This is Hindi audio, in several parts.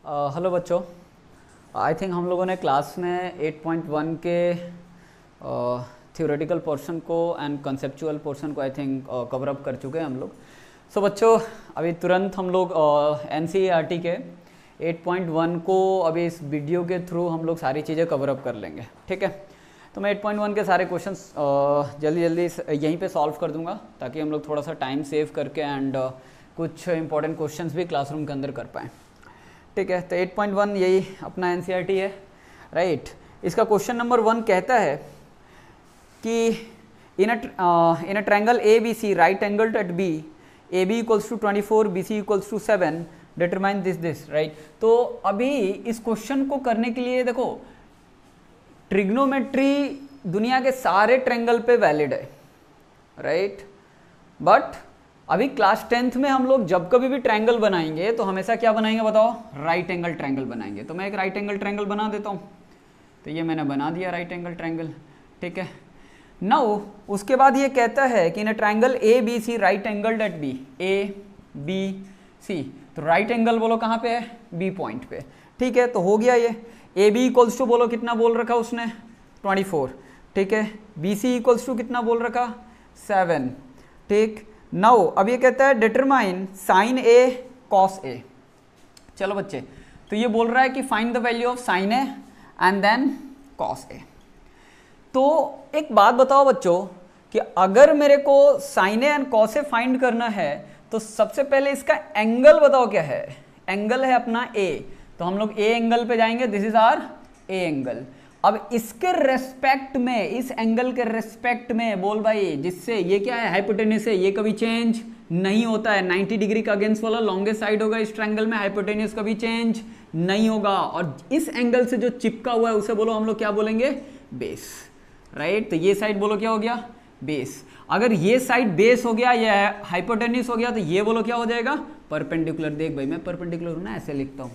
हेलो बच्चों, आई थिंक हम लोगों ने क्लास में 8.1 के थ्योरेटिकल पोर्शन को एंड कंसेप्चुअल पोर्शन को आई थिंक कवर अप कर चुके हैं हम लोग। सो बच्चों, अभी तुरंत हम लोग NCERT के 8.1 को अभी इस वीडियो के थ्रू हम लोग सारी चीज़ें कवर अप कर लेंगे, ठीक है। तो मैं 8.1 के सारे क्वेश्चंस जल्दी यहीं पे सॉल्व कर दूंगा ताकि हम लोग थोड़ा सा टाइम सेव करके एंड कुछ इंपॉर्टेंट क्वेश्चंस भी क्लासरूम के अंदर कर पाएँ, ठीक है। तो 8.1 यही अपना NCERT है, राइट। इसका क्वेश्चन नंबर 1 कहता है कि in a triangle ABC right angled at B, AB equals to 24, BC equals to 7, determine this, right. तो अभी इस क्वेश्चन को करने के लिए देखो, ट्रिग्नोमेट्री दुनिया के सारे ट्रायंगल पे वैलिड है, राइट। बट अभी क्लास 10th में हम लोग जब कभी भी ट्रायंगल बनाएंगे तो हमेशा क्या बनाएंगे बताओ? राइट एंगल ट्रायंगल बनाएंगे। तो मैं एक राइट एंगल ट्रायंगल बना देता हूँ। तो ये मैंने बना दिया राइट एंगल ट्रायंगल, ठीक है। नाउ उसके बाद ये कहता है कि in triangle ABC right angled at B, ABC, तो राइट एंगल बोलो कहाँ पे है? B पॉइंट पे, ठीक है। तो हो गया ये। AB इक्वल्स टू बोलो कितना बोल रखा उसने? 24, ठीक है। BC इक्वल्स टू कितना बोल रखा? 7, ठीक। नाउ अब ये कहता है determine sine A cos A। चलो बच्चे, तो ये बोल रहा है कि find the value of sine A and then cos A। तो एक बात बताओ बच्चों कि अगर मेरे को sine A and cos A find करना है तो सबसे पहले इसका एंगल बताओ क्या है? एंगल है अपना A, तो हम लोग A एंगल पे जाएंगे। This is our A angle. अब इसके रेस्पेक्ट में, इस एंगल के रेस्पेक्ट में बोल भाई, जिससे ये क्या है? हाइपोटेन्यूस है, ये कभी चेंज नहीं होता है। 90 डिग्री का अगेंस्ट वाला लॉन्गेस्ट साइड होगा इस ट्रायंगल में, हाइपोटेन्यूस कभी चेंज नहीं होगा। और इस एंगल से जो चिपका हुआ है उसे बोलो हम लोग क्या बोलेंगे? Base, right. तो ये साइड बोलो क्या हो गया? बेस। अगर ये साइड बेस हो गया, ये हाइपोटेन्यूस हो गया, तो ये बोलो क्या हो जाएगा? परपेंडिकुलर। देख भाई, मैं परपेंडिकुलर हूं ना, ऐसे लिखता हूं,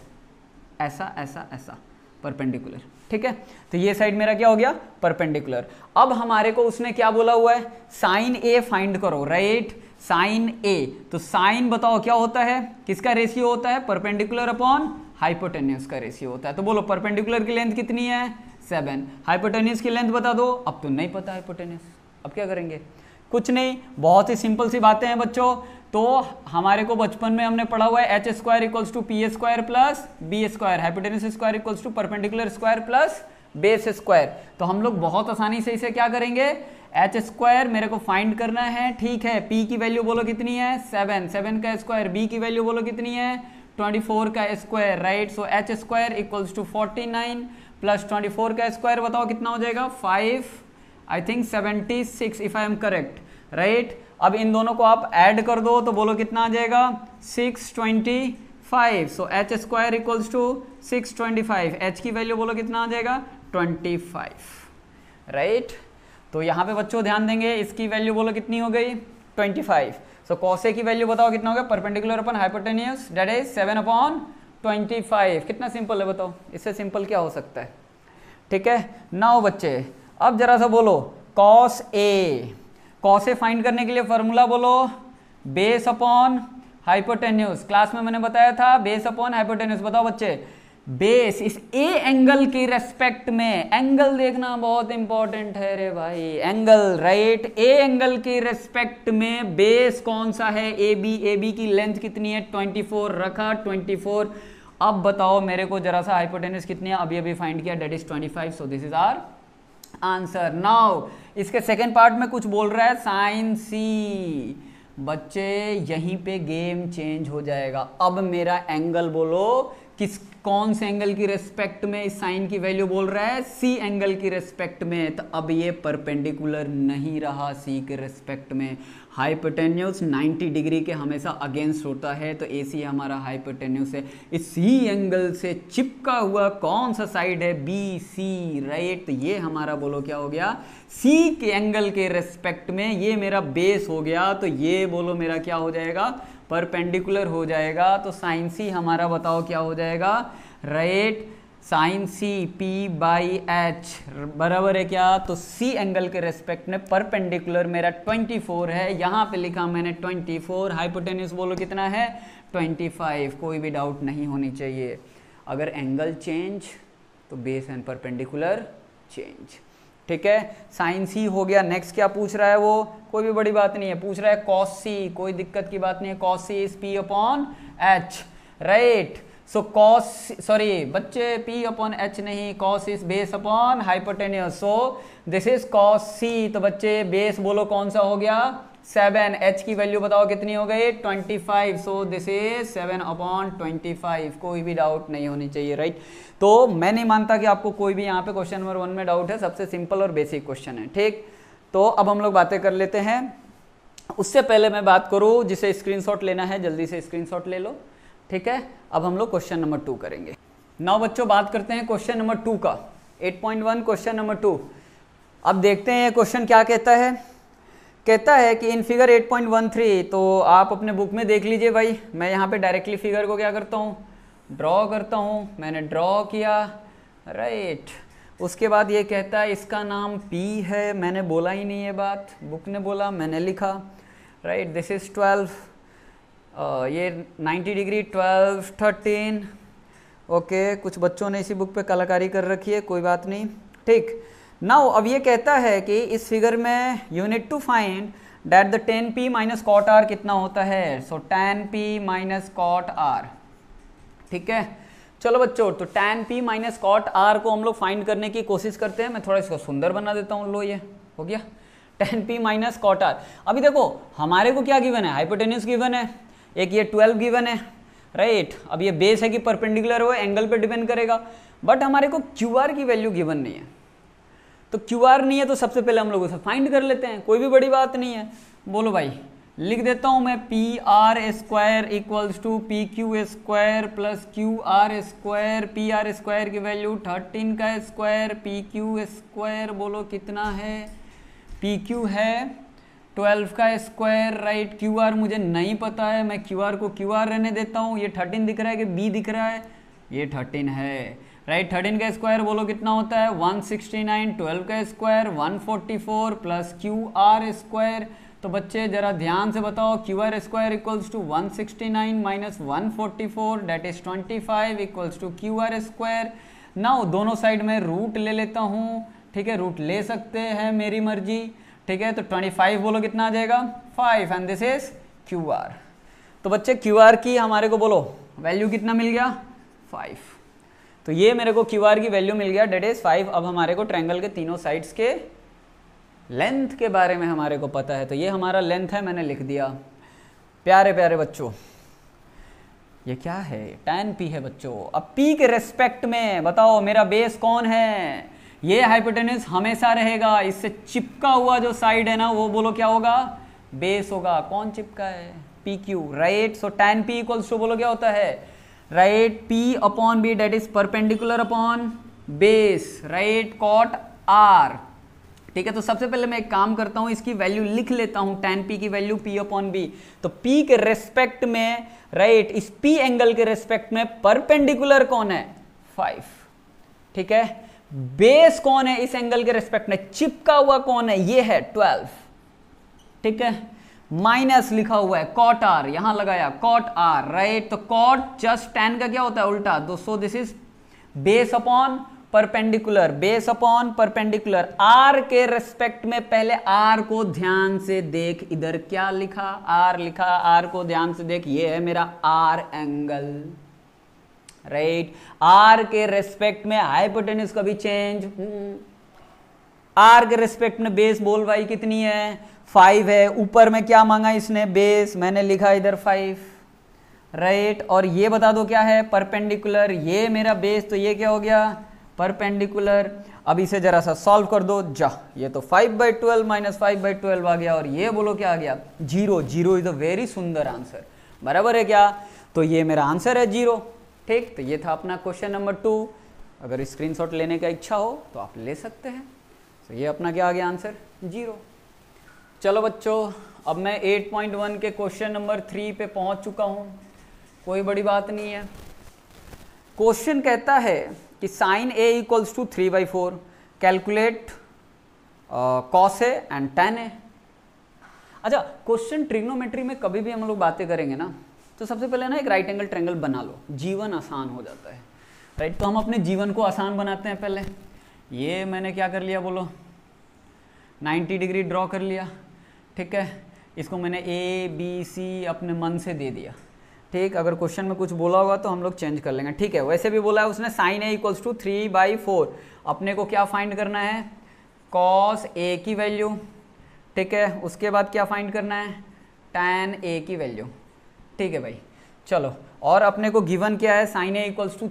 ऐसा ऐसा ऐसा, परपेंडिकुलर, ठीक है। तो ये साइड मेरा क्या हो गया? परपेंडिकुलर। अब हमारे को उसने क्या बोला हुआ है? साइन A फाइंड करो, राइट। साइन A, तो साइन बताओ क्या होता है? किसका रेशियो होता है? परपेंडिकुलर अपॉन हाइपोटेन्यूस का रेशियो होता है। तो बोलो परपेंडिकुलर की लेंथ कितनी है? 7। हाइपोटेन्यूस की लेंथ बता दो। अब तो नहीं पता हाइपोटेन्यूस, अब क्या करेंगे? कुछ नहीं, बहुत ही सिंपल सी बातें हैं बच्चों। तो हमारे को बचपन में हमने पढ़ा हुआ है h square equals to P square plus B square, hypotenuse square equals to perpendicular square plus base square. तो हम लोग बहुत आसानी से इसे क्या करेंगे? h स्क्वायर मेरे को फाइंड करना है, ठीक है। p की वैल्यू बोलो कितनी है? 7 का स्क्वायर। b की वैल्यू बोलो कितनी है? 24 का square, right. So h square equals to 49 प्लस 24 का स्क्वायर बताओ कितना हो जाएगा? 5, I think 76 if I am correct, right. अब इन दोनों को आप ऐड कर दो तो बोलो कितना आ जाएगा? 625। So h square equals to 625। h की वैल्यू बोलो कितना आ जाएगा? 25, राइट। तो यहाँ पे बच्चों ध्यान देंगे, इसकी वैल्यू बोलो कितनी हो गई? 25। सो cos A की वैल्यू बताओ कितना हो गया? Perpendicular upon hypotenuse, that is 7/25। कितना सिंपल है बताओ? इससे सिंपल क्या हो सकता है? ठीक है। नाउ बच्चे, अब जरा सा बोलो cos A फाइंड करने के लिए फॉर्मूला बोलो बेस अपॉन हाइपोटेन्यूस। क्लास में मैंने बताया था बेस अपॉन हाइपोटेन्यूस। बताओ बच्चे, बेस इस A एंगल की रेस्पेक्ट में, एंगल देखना बहुत इंपॉर्टेंट है रे भाई, एंगल, राइट। A एंगल की रेस्पेक्ट में बेस कौन सा है? AB की लेंथ कितनी है? 24 रखा, 24। अब बताओ मेरे को जरा सा हाइपोटेन्यूस कितनी है? अभी फाइंड किया, that is 25। So this is our answer. Now इसके सेकेंड पार्ट में कुछ बोल रहा है साइन C। बच्चे यहीं पे गेम चेंज हो जाएगा। अब मेरा एंगल बोलो कौन से एंगल की रेस्पेक्ट में इस साइन की वैल्यू बोल रहा है? C एंगल की रेस्पेक्ट में। तो अब ये परपेंडिकुलर नहीं रहा C के रेस्पेक्ट में। हाइपोटेन्यूस 90 डिग्री के हमेशा अगेंस्ट होता है, तो AC हमारा हाइपोटेन्यूस है। इस C एंगल से चिपका हुआ कौन सा साइड है? BC, right. तो ये हमारा बोलो क्या हो गया? C के एंगल के रेस्पेक्ट में ये मेरा बेस हो गया। तो ये बोलो मेरा क्या हो जाएगा? परपेंडिकुलर हो जाएगा। तो साइन C हमारा बताओ क्या हो जाएगा? राइट। साइन C P/H बराबर है क्या? तो C एंगल के रेस्पेक्ट में परपेंडिकुलर मेरा 24 है, यहाँ पे लिखा मैंने 24। हाइपोटेन्यूस बोलो कितना है? 25। कोई भी डाउट नहीं होनी चाहिए। अगर एंगल चेंज तो बेस एंड परपेंडिकुलर चेंज। ठीक है, साइन सी हो गया। नेक्स्ट क्या पूछ रहा है वो, कोई भी बड़ी बात नहीं है, पूछ रहा है कॉस सी, कोई दिक्कत की बात नहीं है, cos C is P upon H, right. So cos, sorry बच्चे, पी अपॉन एच नहीं, cos is base upon hypotenuse, so this is cos C. तो बच्चे बेस बोलो कौन सा हो गया, 7, एच की वैल्यू बताओ कितनी हो गई, 25, सो दिस इज 7 अपॉन 25, कोई भी डाउट नहीं होनी चाहिए, राइट। तो मैं नहीं मानता कि आपको कोई भी यहाँ पे क्वेश्चन नंबर 1 में डाउट है, सबसे सिंपल और बेसिक क्वेश्चन है, ठीक। तो अब हम लोग बातें कर लेते हैं। उससे पहले मैं बात करूँ, जिसे स्क्रीनशॉट लेना है जल्दी से स्क्रीनशॉट ले लो, ठीक है। अब हम लोग क्वेश्चन नंबर 2 करेंगे। नाउ बच्चों बात करते हैं क्वेश्चन नंबर 2 का, 8.1 क्वेश्चन नंबर 2। अब देखते हैं ये क्वेश्चन क्या कहता है। कहता है कि इन फिगर 8.13, तो आप अपने बुक में देख लीजिए भाई, मैं यहाँ पे डायरेक्टली फिगर को क्या करता हूँ, ड्रॉ करता हूँ। मैंने ड्रॉ किया, राइट। उसके बाद ये कहता है इसका नाम P है, मैंने बोला ही नहीं ये बात, बुक ने बोला, मैंने लिखा, राइट। दिस इज 12, ये 90 डिग्री, 12, 13, ओके। कुछ बच्चों ने इसी बुक पे कलाकारी कर रखी है, कोई बात नहीं, ठीक। नाउ अब ये कहता है कि इस फिगर में you need to find that the tan p minus cot r कितना होता है। So tan p minus cot r, ठीक है। चलो बच्चों, तो tan p minus cot r को हम लोग फाइंड करने की कोशिश करते हैं। मैं थोड़ा इसको सुंदर बना देता हूँ, लो ये हो गया tan p minus cot r। अभी देखो हमारे को क्या गिवन है, हाइपोटेन्यूज गिवन है, एक ये 12 गिवन है, राइट। अब ये बेस है कि परपेंडिकुलर हो, एंगल पे डिपेंड करेगा, बट हमारे को QR की वैल्यू गिवन नहीं है। तो QR नहीं है तो सबसे पहले हम लोग उसे फाइंड कर लेते हैं, कोई भी बड़ी बात नहीं है। बोलो भाई, लिख देता हूं मैं PR square equals to PQ square plus QR square. PR square की वैल्यू 13 का स्क्वायर, PQ स्क्वायर बोलो कितना है, PQ है 12 का स्क्वायर, राइट। QR मुझे नहीं पता है, मैं QR को QR रहने देता हूँ। ये 13 दिख रहा है कि B दिख रहा है, ये 13 है, राइट। 13 का स्क्वायर बोलो कितना होता है, 169, 12 का स्क्वायर 144 प्लस QR स्क्वायर। तो बच्चे जरा ध्यान से बताओ, QR square equals to 169 minus 144 that is 25 equals to QR square. Now दोनों साइड में रूट ले लेता हूँ, ठीक है, रूट ले सकते हैं मेरी मर्जी, ठीक है। तो 25 बोलो कितना आ जाएगा, 5, एंड दिस इज QR। तो बच्चे QR की हमारे को बोलो वैल्यू कितना मिल गया, 5। तो ये मेरे को QR की वैल्यू मिल गया, डेट इज 5। अब हमारे को ट्रायंगल के तीनों साइड्स के लेंथ के बारे में हमारे को पता है, तो ये हमारा लेंथ है, मैंने लिख दिया। प्यारे प्यारे बच्चों, ये क्या है, tan p है बच्चों। अब p के रेस्पेक्ट में बताओ मेरा बेस कौन है, ये हाइपोटेन्यूज हमेशा रहेगा, इससे चिपका हुआ जो साइड है ना वो बोलो क्या होगा, बेस होगा। कौन चिपका है, PQ, right. So tan p equals to बोलो क्या होता है, right, P upon B that is perpendicular upon base, right, cot R, ठीक है। तो सबसे पहले मैं एक काम करता हूं, इसकी वैल्यू लिख लेता हूं, tan p की वैल्यू P अपॉन B। तो P के रेस्पेक्ट में, राइट, इस P एंगल के रेस्पेक्ट में परपेंडिकुलर कौन है, 5, ठीक है। बेस कौन है इस एंगल के रेस्पेक्ट में, चिपका हुआ कौन है, ये है 12, ठीक है। माइनस लिखा हुआ है कॉट R, यहां लगाया कॉट R, राइट। तो कॉट जस्ट tan का क्या होता है, उल्टा। दोस्तों this is base upon perpendicular, base upon perpendicular. R के रेस्पेक्ट में पहले R को ध्यान से देख, इधर क्या लिखा, R लिखा, R को ध्यान से देख, ये है मेरा R एंगल, राइट। R के रेस्पेक्ट में हाइपोटेन्यूज कभी चेंज, R के रेस्पेक्ट में बेस बोल भाई कितनी है, 5 है। ऊपर में क्या मांगा इसने, बेस, मैंने लिखा इधर 5, राइट। और ये बता दो क्या है, परपेंडिकुलर, ये मेरा बेस, तो ये क्या हो गया, परपेंडिकुलर। अब इसे जरा सा सॉल्व कर दो, जा, ये तो 5/12 माइनस 5/12 आ गया, और ये बोलो क्या आ गया, 0। 0 इज अ वेरी सुंदर आंसर, बराबर है क्या। तो ये मेरा आंसर है 0, ठीक। तो ये था अपना क्वेश्चन नंबर 2। अगर स्क्रीनशॉट लेने का इच्छा हो तो आप ले सकते हैं। तो ये अपना क्या आ गया, आंसर 0। चलो बच्चों, अब मैं 8.1 के क्वेश्चन नंबर 3 पे पहुंच चुका हूं, कोई बड़ी बात नहीं है। क्वेश्चन कहता है कि sine A equals to 3/4, calculate cos A and tan A। अच्छा, क्वेश्चन ट्रिग्नोमेट्री में कभी भी हम लोग बातें करेंगे ना, तो सबसे पहले ना एक राइट एंगल ट्रायंगल बना लो, जीवन आसान हो जाता है। राइट। तो हम अपने जीवन को आसान बनाते हैं। पहले ये मैंने क्या कर लिया बोलो, 90 डिग्री ड्रॉ कर लिया, ठीक है। इसको मैंने ए बी सी अपने मन से दे दिया, ठीक। अगर क्वेश्चन में कुछ बोला होगा तो हम लोग चेंज कर लेंगे, ठीक है। वैसे भी बोला है उसने साइन ए इक्वल्स टू 3/4, अपने को क्या फाइंड करना है, कॉस ए की वैल्यू, ठीक है। उसके बाद क्या फाइंड करना है, टैन ए की वैल्यू, ठीक है भाई। चलो, और अपने को गिवन क्या है, साइन ए इक्वल्स टू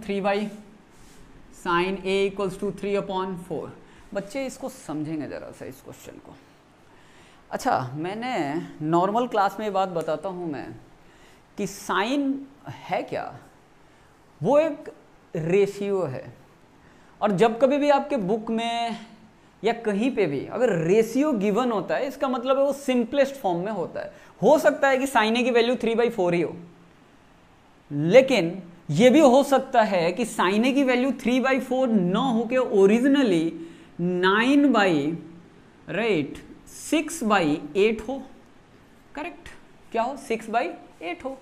3/4। बच्चे इसको समझेंगे ज़रा सा इस क्वेश्चन को। अच्छा, मैंने नॉर्मल क्लास में ये बात बताता हूँ मैं कि साइन है क्या, वो एक रेशियो है। और जब कभी भी आपके बुक में या कहीं पे भी अगर रेशियो गिवन होता है, इसका मतलब है वो सिंपलेस्ट फॉर्म में होता है। हो सकता है कि साइन ए की वैल्यू 3/4 ही हो, लेकिन ये भी हो सकता है कि साइन ए की वैल्यू 3/4 न हो के ओरिजिनली 6/8 हो। करेक्ट, क्या हो, 6/8 हो,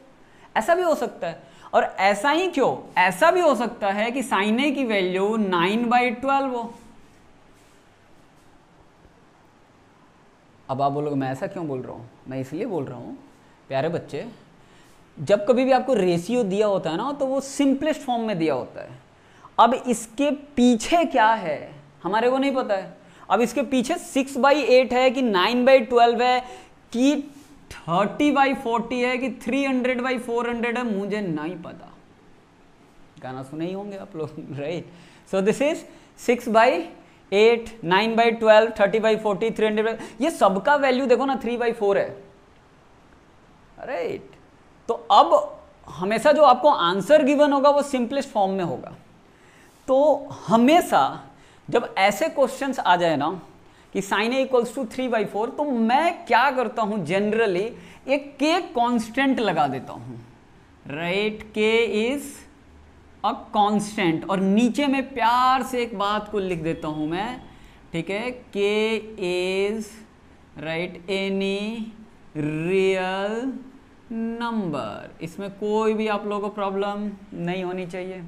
ऐसा भी हो सकता है। और ऐसा ही क्यों, ऐसा भी हो सकता है कि साइन ए की वैल्यू 9/12 हो। अब आप बोलोगे मैं ऐसा क्यों बोल रहा हूं, मैं इसलिए बोल रहा हूं प्यारे बच्चे, जब कभी भी आपको रेशियो दिया होता है ना, तो वो सिंपलेस्ट फॉर्म में दिया होता है। अब इसके पीछे क्या है हमारे को नहीं पता है। अब इसके पीछे 6/8 है कि 9/12 है कि 30/40 है कि 300/400 है, मुझे नहीं पता। गाना सुने ही होंगे आप लोग, राइट। So this is 6/8, 9/12, 30/40, 300। ये सबका वैल्यू देखो ना 3/4 है, राइट। तो अब हमेशा जो आपको आंसर गिवन होगा वो सिंपलेस्ट फॉर्म में होगा। तो हमेशा जब ऐसे क्वेश्चंस आ जाए ना कि साइन ए इक्वल्स टू 3/4, तो मैं क्या करता हूं जनरली, एक के कांस्टेंट लगा देता हूं, राइट। के इज अ कांस्टेंट, और नीचे में प्यार से एक बात को लिख देता हूं मैं, ठीक है। के is, right, any real number. इसमें कोई भी आप लोगों को प्रॉब्लम नहीं होनी चाहिए,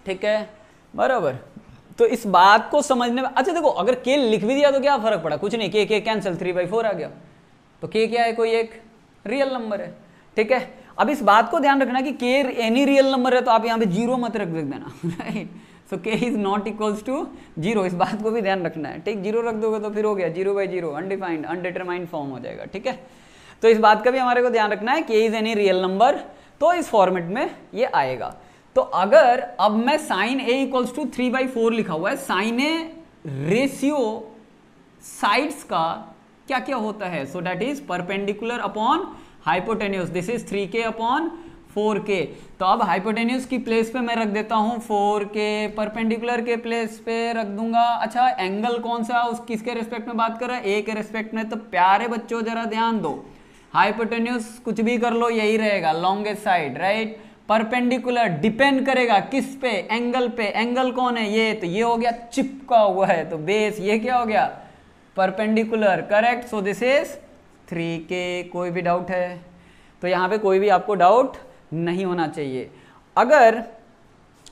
ठीक है, बराबर। तो इस बात को समझने में, अच्छा देखो, अगर के लिख भी दिया तो क्या फर्क पड़ा, कुछ नहीं, के कैंसिल, 3/4 आ गया। तो के क्या है, कोई एक रियल नंबर है, ठीक है। अब इस बात को ध्यान रखना कि के एनी रियल नंबर है, तो आप यहाँ पे 0 मत रख देना, राइट। सो के इज नॉट इक्वल्स टू 0, इस बात को भी ध्यान रखना है, ठीक। 0 रख दोगे तो फिर हो गया 0/0, अनडिफाइंड, अनडिटरमाइंड फॉर्म हो जाएगा, ठीक है। तो इस बात का भी हमारे को ध्यान रखना है, के इज एनी रियल नंबर, तो इस फॉर्मेट में ये आएगा। तो अगर अब मैं साइन ए इक्वल्स टू 3/4 लिखा हुआ है, साइन ए रेशियो साइड्स का क्या क्या होता है, so that is perpendicular upon hypotenuse, this is 3k/4k। तो अब हाइपोटेन्यूज की प्लेस पे मैं रख देता हूं 4k, परपेंडिकुलर के प्लेस पे रख दूंगा। अच्छा, एंगल कौन सा, उस किसके रेस्पेक्ट में बात कर रहा है, ए के रेस्पेक्ट में। तो प्यारे बच्चों जरा ध्यान दो, हाइपोटेन्यूज कुछ भी कर लो यही रहेगा, longest side, right. Perpendicular depend करेगा किस पे, एंगल पे। एंगल कौन है, ये, तो ये हो गया चिपका हुआ है, तो बेस ये क्या हो गया, perpendicular, correct. So this is 3k। कोई भी डाउट है तो यहाँ पे कोई भी आपको डाउट नहीं होना चाहिए। अगर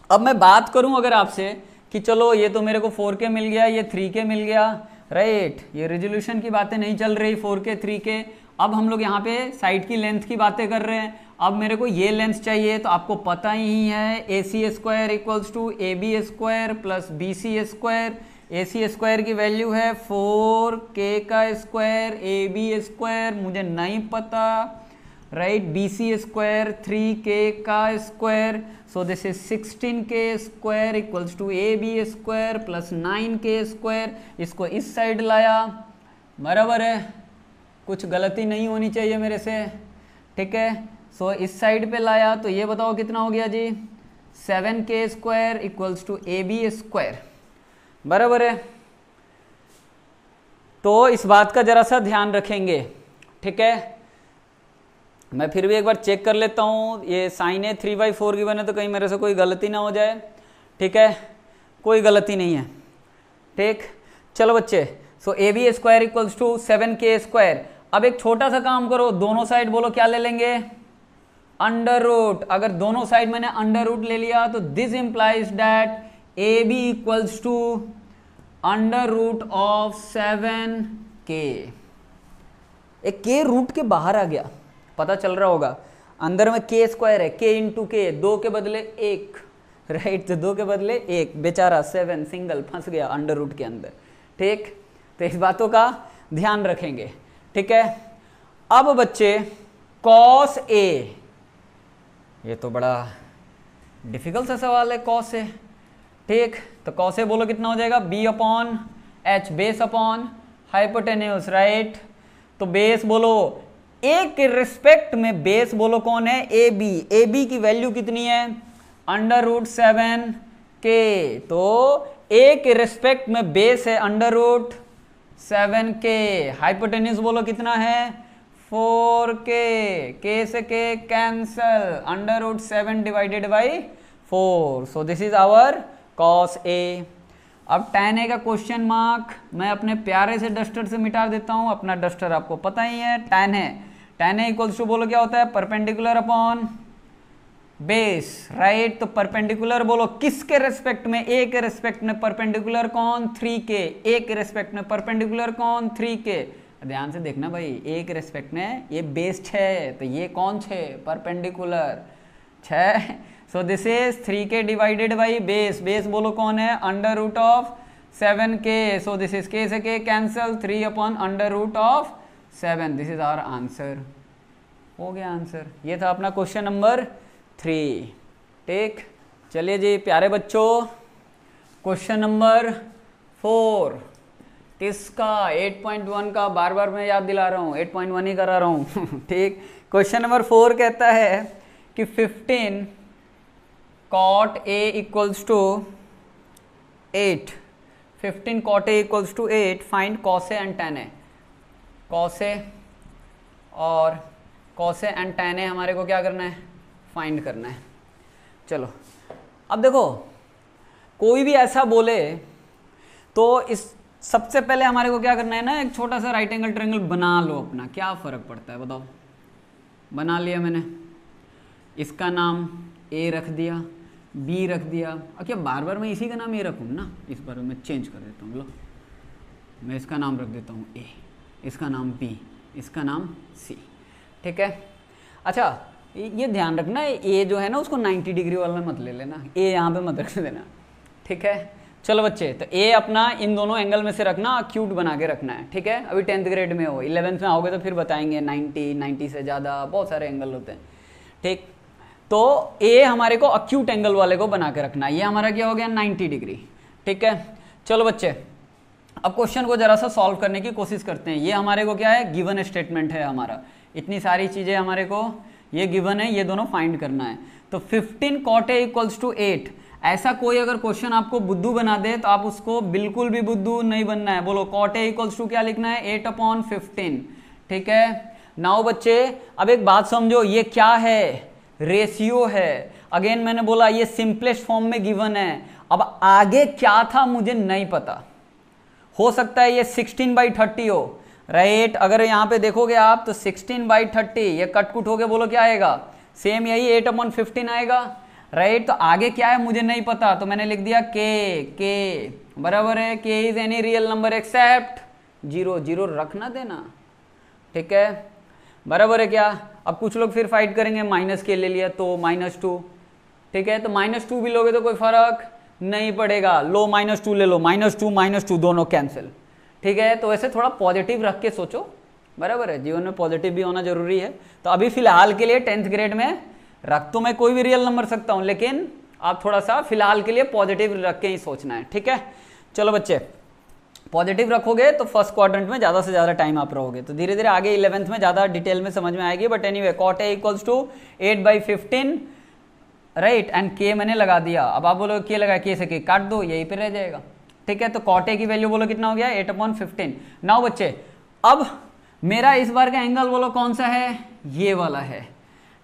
अब मैं बात करूं अगर आपसे कि चलो ये तो मेरे को 4k मिल गया, ये 3k मिल गया, राइट, ये रेजोल्यूशन की बातें नहीं चल रही, 4k 3k। अब हम लोग यहाँ पे साइड की लेंथ की बातें कर रहे हैं। अब मेरे को ये लेंथ चाहिए, तो आपको पता ही है AC² equals to AB² plus BC²। AC² की वैल्यू है 4k², AB² मुझे नहीं पता, right, BC² 3k²। So this is 16k² equals to AB² plus 9k²। इसको इस साइड लाया, बराबर है, कुछ गलती नहीं होनी चाहिए मेरे से, ठीक है। सो इस साइड पे लाया, तो ये बताओ कितना हो गया जी, 7k² इक्वल्स टू AB², बराबर है। तो इस बात का जरा सा ध्यान रखेंगे, ठीक है। मैं फिर भी एक बार चेक कर लेता हूँ, ये साइन ए 3/4 गिवन है, तो कहीं मेरे से कोई गलती ना हो जाए, ठीक है, कोई गलती नहीं है, ठीक। चलो बच्चे, सो AB² इक्वल्स टू 7k²। अब एक छोटा सा काम करो, दोनों साइड बोलो क्या ले लेंगे, अंडर रूट, अगर दोनों साइड मैंने अंडर रूट ले लिया तो this implies that A B equals to under root of 7k। एक के रूट के बाहर आ गया, पता चल रहा होगा, अंदर में के स्क्वायर है, के इंटू के, 2 के बदले 1, राइट, तो 2 के बदले 1, बेचारा 7 सिंगल फंस गया अंडर रूट के अंदर। ठीक, तो इस बातों का ध्यान रखेंगे। ठीक है, अब बच्चे कॉस ए, ये तो बड़ा डिफिकल्ट सा सवाल है कॉस ए। ठीक, तो कॉस ए बोलो कितना हो जाएगा, B upon H, base upon hypotenuse, right. तो बेस बोलो ए के रिस्पेक्ट में, बेस बोलो कौन है, ए बी, ए बी की वैल्यू कितनी है, अंडर रूट 7k, तो ए के रिस्पेक्ट में बेस है अंडर रूट 7k, हाइपोटेन्यूज बोलो कितना है 4k, k से k cancel, under root 7 divided by 4, so this is our cos A. अब tan a का क्वेश्चन मार्क मैं अपने प्यारे से डस्टर से मिटा देता हूं, अपना डस्टर आपको पता ही है, tan है, tan a इक्वल्स टू बोलो क्या होता है, परपेंडिकुलर अपॉन बेस, राइट। तो परपेंडिकुलर बोलो किसके रेस्पेक्ट में, a के रेस्पेक्ट में परपेंडिकुलर कौन, 3k, a के रेस्पेक्ट में परपेंडिकुलर कौन, 3k। ध्यान से देखना भाई, a के रेस्पेक्ट में ये बेस है, तो ये कौन है, perpendicular 6, so this is 3k divided by base, base बोलो कौन है, under root of 7k, so this is k से k cancel, 3 upon under root of 7, this is our answer. हो गया आंसर, ये था अपना क्वेश्चन नंबर 3। ठीक, चलिए जी प्यारे बच्चों, क्वेश्चन नंबर 4 किसका, 8.1 का, बार बार मैं याद दिला रहा हूँ, 8.1 ही करा रहा हूँ। ठीक, क्वेश्चन नंबर 4 कहता है कि 15 cot a equals to 8, 15 cot a equals to 8, find cos a and tan a। cos a और cos a and tan a हमारे को क्या करना है, फाइंड करना है। चलो अब देखो, कोई भी ऐसा बोले तो इस सबसे पहले हमारे को क्या करना है ना, एक छोटा सा राइट एंगल ट्रायंगल बना लो अपना, क्या फर्क पड़ता है बताओ। बना लिया मैंने, इसका नाम a रख दिया, b रख दिया, और क्या बार बार मैं इसी का नाम a रखूँ ना, इस बार मैं चेंज कर देता हूँ, लो मैं इसका नाम रख देता हूँ a, इसका नाम b, इसका नाम c। ठीक है, अच्छा ये ध्यान रखना, ए जो है ना उसको 90 डिग्री वाला मत ले लेना, ए यहाँ पे मत रख देना। ठीक है, चलो बच्चे, तो ए अपना इन दोनों एंगल में से रखना, अक्यूट बना के रखना है। ठीक है, अभी 10th ग्रेड में हो, 11th में आओगे तो फिर बताएंगे 90 से ज़्यादा बहुत सारे एंगल होते हैं। ठीक, तो ए हमारे को अक्यूट एंगल वाले को बना के रखना है, ये हमारा क्या हो गया 90 डिग्री। ठीक है, चलो बच्चे अब क्वेश्चन को जरा सा सॉल्व करने की कोशिश करते हैं। ये हमारे को क्या है, गिवन स्टेटमेंट है हमारा, इतनी सारी चीज़ें हमारे को ये गिवन है, ये दोनों फाइंड करना है। तो 15 cot a इक्वल्स टू 8, ऐसा कोई अगर क्वेश्चन आपको बुद्धू बना दे तो आप उसको बिल्कुल भी बुद्धू नहीं बनना है। बोलो cot a इक्वल्स टू क्या लिखना है, 8/15। ठीक है, नाउ बच्चे अब एक बात समझो, ये क्या है, रेशियो है। अगेन मैंने बोला ये सिंपलेस्ट फॉर्म में गिवन है, अब आगे क्या था मुझे नहीं पता, हो सकता है ये 16/30 हो, राइट। अगर यहाँ पे देखोगे आप तो 16/30, ये कटकुट हो के बोलो क्या आएगा, सेम यही 8/15 आएगा, राइट। तो आगे क्या है मुझे नहीं पता, तो मैंने लिख दिया के बराबर है के is any real number except 0, 0 रखना देना। ठीक है, बराबर है क्या। अब कुछ लोग फिर फाइट करेंगे, माइनस के ले लिया तो -2। ठीक है, तो -2 भी लोगे तो कोई फर्क नहीं पड़ेगा, लो -2 ले लो, -2 दोनों कैंसिल। ठीक है, तो ऐसे थोड़ा पॉजिटिव रख के सोचो, बराबर है, जीवन में पॉजिटिव भी होना जरूरी है। तो अभी फिलहाल के लिए 10th ग्रेड में रख तो मैं कोई भी रियल नंबर सकता हूं, लेकिन आप थोड़ा सा फिलहाल के लिए पॉजिटिव रख के ही सोचना है। ठीक है, चलो बच्चे पॉजिटिव रखोगे तो फर्स्ट क्वाड्रेंट में ज़्यादा से ज़्यादा टाइम आप रहोगे, तो धीरे धीरे आगे 11th में ज़्यादा डिटेल में समझ में आएगी। But anyway cot a equals to 8/15, right, and k मैंने लगा दिया। अब आप बोलो k लगा, k से k काट दो, यहीं पे रह जाएगा। ठीक है, तो cot a की वैल्यू बोलो कितना हो गया 8/15। नाउ बच्चे अब मेरा इस बार का एंगल बोलो कौन सा है, ये वाला है।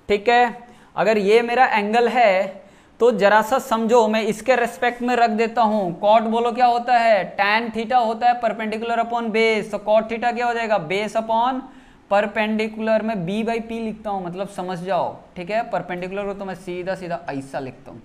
ठीक है, अगर ये मेरा एंगल है तो जरा सा समझो, मैं इसके रेस्पेक्ट में रख देता हूं। cot बोलो क्या होता है, tan थीटा होता है परपेंडिकुलर अपॉन बेस, तो cot थीटा क्या हो जाएगा, बेस अपॉन परपेंडिकुलर में b बाई पी लिखता हूँ, मतलब समझ जाओ, ठीक है। परपेंडिकुलर को तो मैं सीधा सीधा ऐसा लिखता हूँ,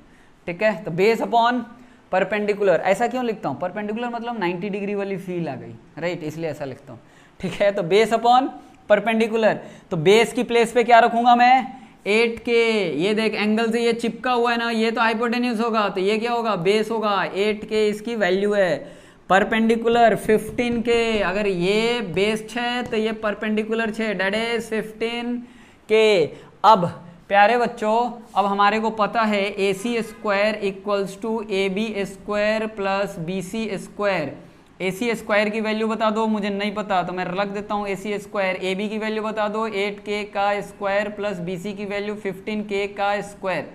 ठीक है। तो बेस अपॉन परपेंडिकुलर, ऐसा क्यों लिखता हूँ, परपेंडिकुलर मतलब 90 डिग्री वाली फील आ गई, राइट, इसलिए ऐसा लिखता हूँ, ठीक है। तो बेस अपॉन परपेंडिकुलर, तो बेस की प्लेस पे क्या रखूंगा मैं, 8k। ये देख एंगल से ये चिपका हुआ है ना, ये तो हाइपोटेन्यूज होगा, तो ये क्या होगा, बेस होगा, 8k इसकी वैल्यू है। परपेंडिकुलर 15k, अगर ये बेस 6 तो ये परपेंडिकुलर 6, डेट इज 15k। अब प्यारे बच्चों, अब हमारे को पता है A C square equals to A B square plus B C square. A C square की वैल्यू बता दो, मुझे नहीं पता तो मैं रख देता हूँ ए सी स्क्वायर। ए बी की वैल्यू बता दो 8k का स्क्वायर प्लस बी सी की वैल्यू 15k का square.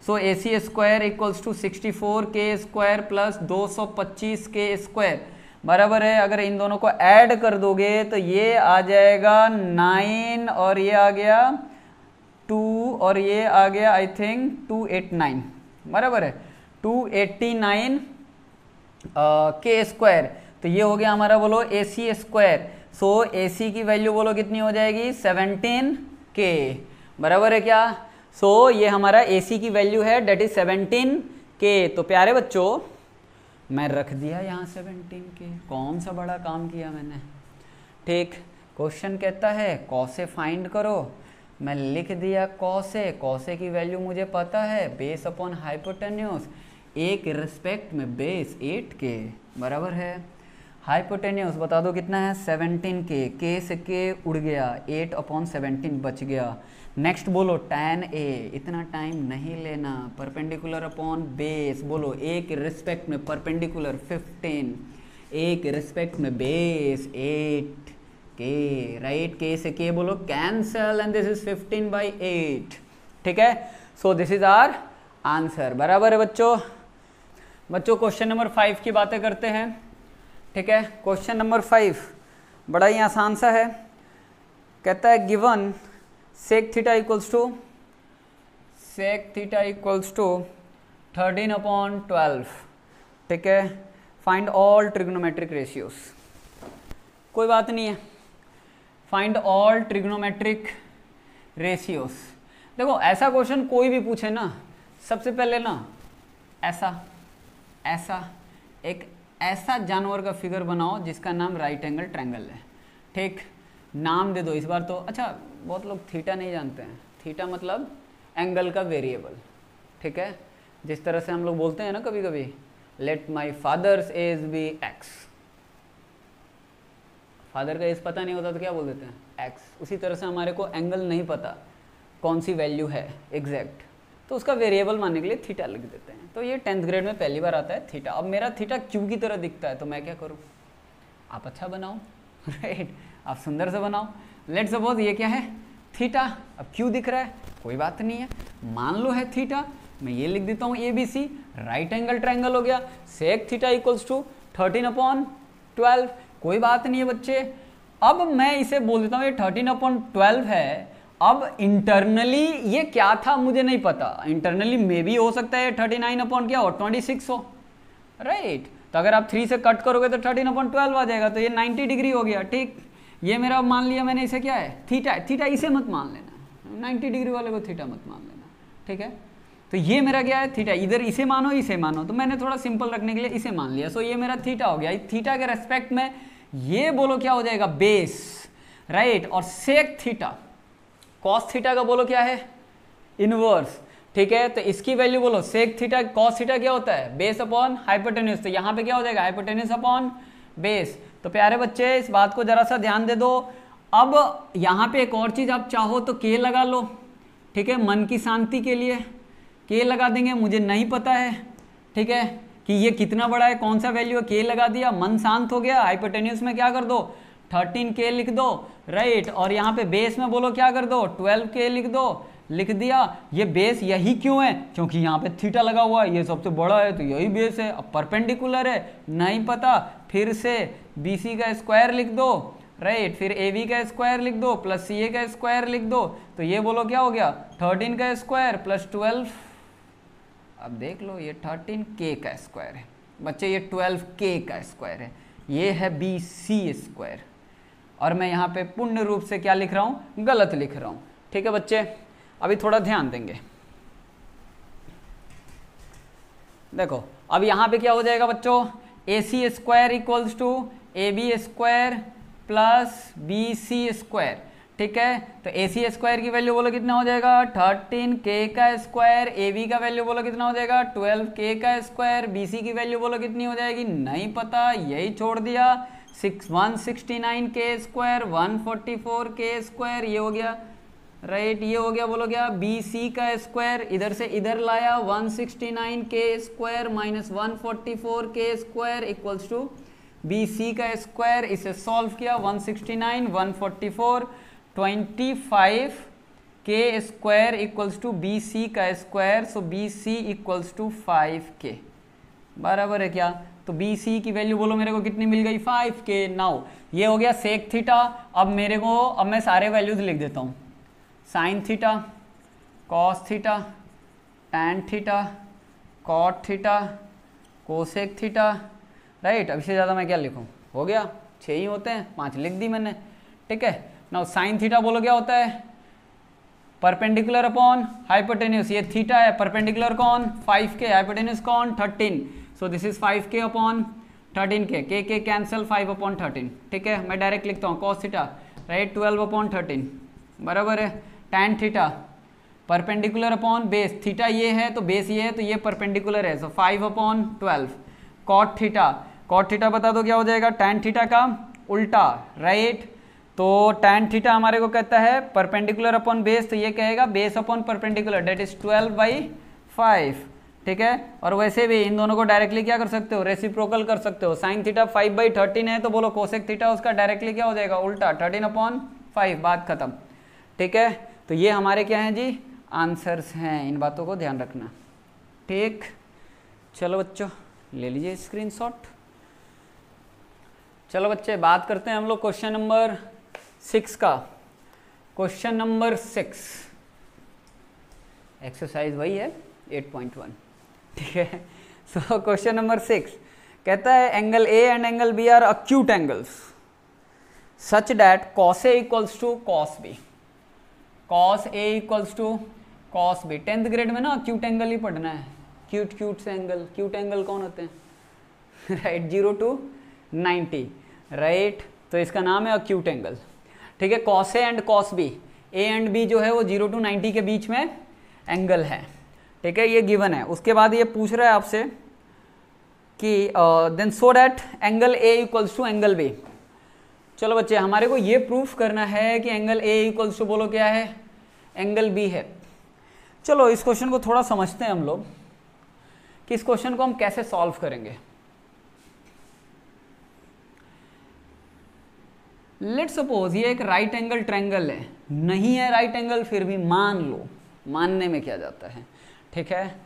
So A C square equals to 64k square plus 225k square, बराबर है। अगर इन दोनों को ऐड कर दोगे तो ये आ जाएगा 9 और ये आ गया 2 और ये आ गया आई थिंक 289, बराबर है, 289 के स्क्वायर। तो ये हो गया हमारा, बोलो ए सी स्क्वायर। सो ए सी की वैल्यू बोलो कितनी हो जाएगी, 17k, बराबर है क्या। सो ये हमारा ए सी की वैल्यू है, डेट इज 17k। तो प्यारे बच्चों मैं रख दिया यहाँ 17k, कौन सा बड़ा काम किया मैंने, ठीक। क्वेश्चन कहता है कॉसे फाइंड करो, मैं लिख दिया कॉसे। कॉसे की वैल्यू मुझे पता है, बेस अपॉन हाइपोटेन्यूज, एक रिस्पेक्ट में बेस 8k, बराबर है। हाइपोटेन्यूज बता दो कितना है, 17k, k से k उड़ गया, 8 अपॉन 17 बच गया। नेक्स्ट बोलो tan a, इतना टाइम नहीं लेना, परपेंडिकुलर अपॉन बेस, बोलो एक रिस्पेक्ट में परपेंडिकुलर 15, एक रिस्पेक्ट में बेस 8k, राइट। k से k बोलो कैंसल एंड दिस इज 15/8, ठीक है। So this is our answer, बराबर है बच्चों। बच्चों क्वेश्चन नंबर 5 की बातें करते हैं, ठीक है। क्वेश्चन नंबर 5 बड़ा ही आसान सा है, कहता है given sec theta equals to 13/12, ठीक है। फाइंड ऑल ट्रिग्नोमेट्रिक रेशियोज, कोई बात नहीं है, फाइंड ऑल ट्रिग्नोमेट्रिक रेशियोज। देखो ऐसा क्वेश्चन कोई भी पूछे ना, सबसे पहले ना ऐसा एक ऐसा जानवर का फिगर बनाओ जिसका नाम राइट एंगल ट्रायंगल है, ठीक। नाम दे दो इस बार तो। अच्छा बहुत लोग थीटा नहीं जानते हैं, थीटा मतलब एंगल का वेरिएबल, ठीक है। जिस तरह से हम लोग बोलते हैं ना कभी कभी, let my father's age be X, father का एज पता नहीं होता तो क्या बोल देते हैं, एक्स। उसी तरह से हमारे को एंगल नहीं पता कौन सी वैल्यू है एग्जैक्ट, तो उसका वेरिएबल मानने के लिए थीटा लिख देते हैं। तो ये 10th ग्रेड में पहली बार आता है थीटा। अब मेरा थीटा क्यू की तरह दिखता है तो मैं क्या करूँ, आप अच्छा बनाओ, राइट, आप सुंदर से बनाओ। लेट्स सपोज ये क्या है, थीटा। अब क्यू दिख रहा है, कोई बात नहीं है, मान लो है थीटा, मैं ये लिख देता हूँ A B C, right angle triangle हो गया। सेक थीटा इक्वल्स टू 13/12, कोई बात नहीं है बच्चे। अब मैं इसे बोल देता हूँ ये 13/12 है। अब इंटरनली ये क्या था मुझे नहीं पता, इंटरनली मे भी हो सकता है 39/26 हो, राइट। तो अगर आप 3 से कट करोगे तो 13/12 आ जाएगा, तो ये 90 डिग्री हो गया, ठीक। ये मेरा मान लिया मैंने, इसे क्या है, थीटा है। थीटा इसे मत मान लेना, 90 डिग्री वाले को थीटा मत मान लेना, ठीक है। तो ये मेरा क्या है, थीटा। इधर इसे मानो इसे मानो, तो मैंने थोड़ा सिंपल रखने के लिए इसे मान लिया। सो ये मेरा थीटा हो गया। थीटा के रेस्पेक्ट में ये बोलो क्या हो जाएगा, बेस, राइट। और सेक थीटा, कॉस थीटा का बोलो क्या है, इनवर्स, ठीक है। तो इसकी वैल्यू बोलो सेक थीटा, कॉस थीटा क्या होता है, बेस अपॉन हाइपोटेन्यूज। तो यहाँ पे क्या हो जाएगा, हाइपोटेन्यूज अपॉन बेस। तो प्यारे बच्चे इस बात को जरा सा ध्यान दे दो। अब यहाँ पे एक और चीज आप चाहो तो के लगा लो, ठीक है, मन की शांति के लिए के लगा देंगे, मुझे नहीं पता है, ठीक है, कि ये कितना बड़ा है, कौन सा वैल्यू है, के लगा दिया, मन शांत हो गया। हाइपोटेन्यूज में क्या कर दो, 13k लिख दो, राइट। और यहाँ पे बेस में बोलो क्या कर दो, 12k लिख दो, लिख दिया। ये बेस यही क्यों है, क्योंकि यहाँ पे थीटा लगा हुआ है, ये सबसे बड़ा है तो यही बेस है। अब परपेंडिकुलर है, नहीं पता, फिर से BC का स्क्वायर लिख दो, राइट। फिर AB का स्क्वायर लिख दो प्लस CA का स्क्वायर लिख दो। तो ये बोलो क्या हो गया, 13 का स्क्वायर प्लस 12। अब देख लो ये 13k का स्क्वायर है बच्चे, ये 12k का स्क्वायर है, ये है BC स्क्वायर, और मैं यहाँ पे पूर्ण रूप से क्या लिख रहा हूँ, गलत लिख रहा हूँ। ठीक है बच्चे, अभी थोड़ा ध्यान देंगे। देखो अब यहाँ पे क्या हो जाएगा बच्चों, A C square equals to A B square plus B C square. ठीक है, तो ए सी स्क्वायर की वैल्यू बोलो कितना हो जाएगा 13k का स्क्वायर, ए बी का वैल्यू बोलो कितना हो जाएगा 12k का स्क्वायर, बी सी की वैल्यू बोलो कितनी हो जाएगी, नहीं पता, यही छोड़ दिया, 169k स्क्वायर, 144k स्क्वायर, ये हो गया राइट, ये हो गया बोलो क्या बी सी का स्क्वायर, इधर से इधर लाया 169k square minus 144k square equals to B C का स्क्वायर। इसे सॉल्व किया 169 144 25k square equals to B C का square, so B C equals to 5k बराबर है क्या। तो बी सी की वैल्यू बोलो मेरे को कितनी मिल गई 5k। नाउ ये हो गया सेक थीटा। अब मेरे को, अब मैं सारे वैल्यूज लिख देता हूँ, sine theta, cos theta, tan theta, cot theta, cosec theta, right. अब इससे ज़्यादा मैं क्या लिखूँ, हो गया 6 ही होते हैं, 5 लिख दी मैंने। ठीक है, नाउ साइन थीटा बोलो क्या होता है, परपेंडिकुलर अपॉन हाइपोटेन्यूज, ये थीटा है, परपेंडिकुलर कौन 5k, हाइपोटेन्यूज कौन 13, सो this is 5k upon 13k, k cancel 5 upon 13। ठीक है, मैं डायरेक्ट लिखता हूँ कॉस थीटा राइट 12 अपॉन 13 बराबर है। Tan theta perpendicular upon base, theta ये है तो बेस ये है तो ये परपेंडिकुलर है, so 5 upon 12। Cot theta, cot theta बता दो क्या हो जाएगा, टैन थीटा का उल्टा राइट। तो टैन थीटा हमारे को कहता है परपेंडिकुलर अपॉन बेस, तो ये कहेगा base upon perpendicular, that is 12/5। ठीक है, और वैसे भी इन दोनों को डायरेक्टली क्या कर सकते हो, रेसिप्रोकल कर सकते हो। साइन थीटा 5/13 है तो बोलो कोसेक थीटा उसका डायरेक्टली क्या हो जाएगा उल्टा 13/5, बात खत्म। ठीक है, तो ये हमारे क्या हैं जी आंसर्स हैं, इन बातों को ध्यान रखना। ठीक, चलो बच्चों ले लीजिए स्क्रीनशॉट। चलो बच्चे बात करते हैं हम लोग क्वेश्चन नंबर 6 का। क्वेश्चन नंबर 6 एक्सरसाइज वही है 8.1। ठीक है, सो क्वेश्चन नंबर 6 कहता है angle A and angle B are acute angles such that cos A equals to cos B, cos A equals to cos B. 10th grade में ना अक्यूट एंगल ही पढ़ना है, क्यूट से एंगल, क्यूट एंगल कौन होते हैं राइट 0 to 90 राइट, तो इसका नाम है अक्यूट एंगल। ठीक है, cos A and cos B, A and B जो है वो 0 to 90 के बीच में एंगल है। ठीक है, ये गिवन है। उसके बाद ये पूछ रहा है आपसे कि then so that angle A equals to angle B. चलो बच्चे हमारे को ये प्रूफ करना है कि एंगल ए इक्वल्स टू बोलो क्या है एंगल बी है। चलो इस क्वेश्चन को थोड़ा समझते हैं हम लोग कि इस क्वेश्चन को हम कैसे सॉल्व करेंगे। लेट्स सपोज ये एक राइट एंगल ट्रायंगल है, नहीं है राइट एंगल फिर भी मान लो, मानने में क्या जाता है। ठीक है,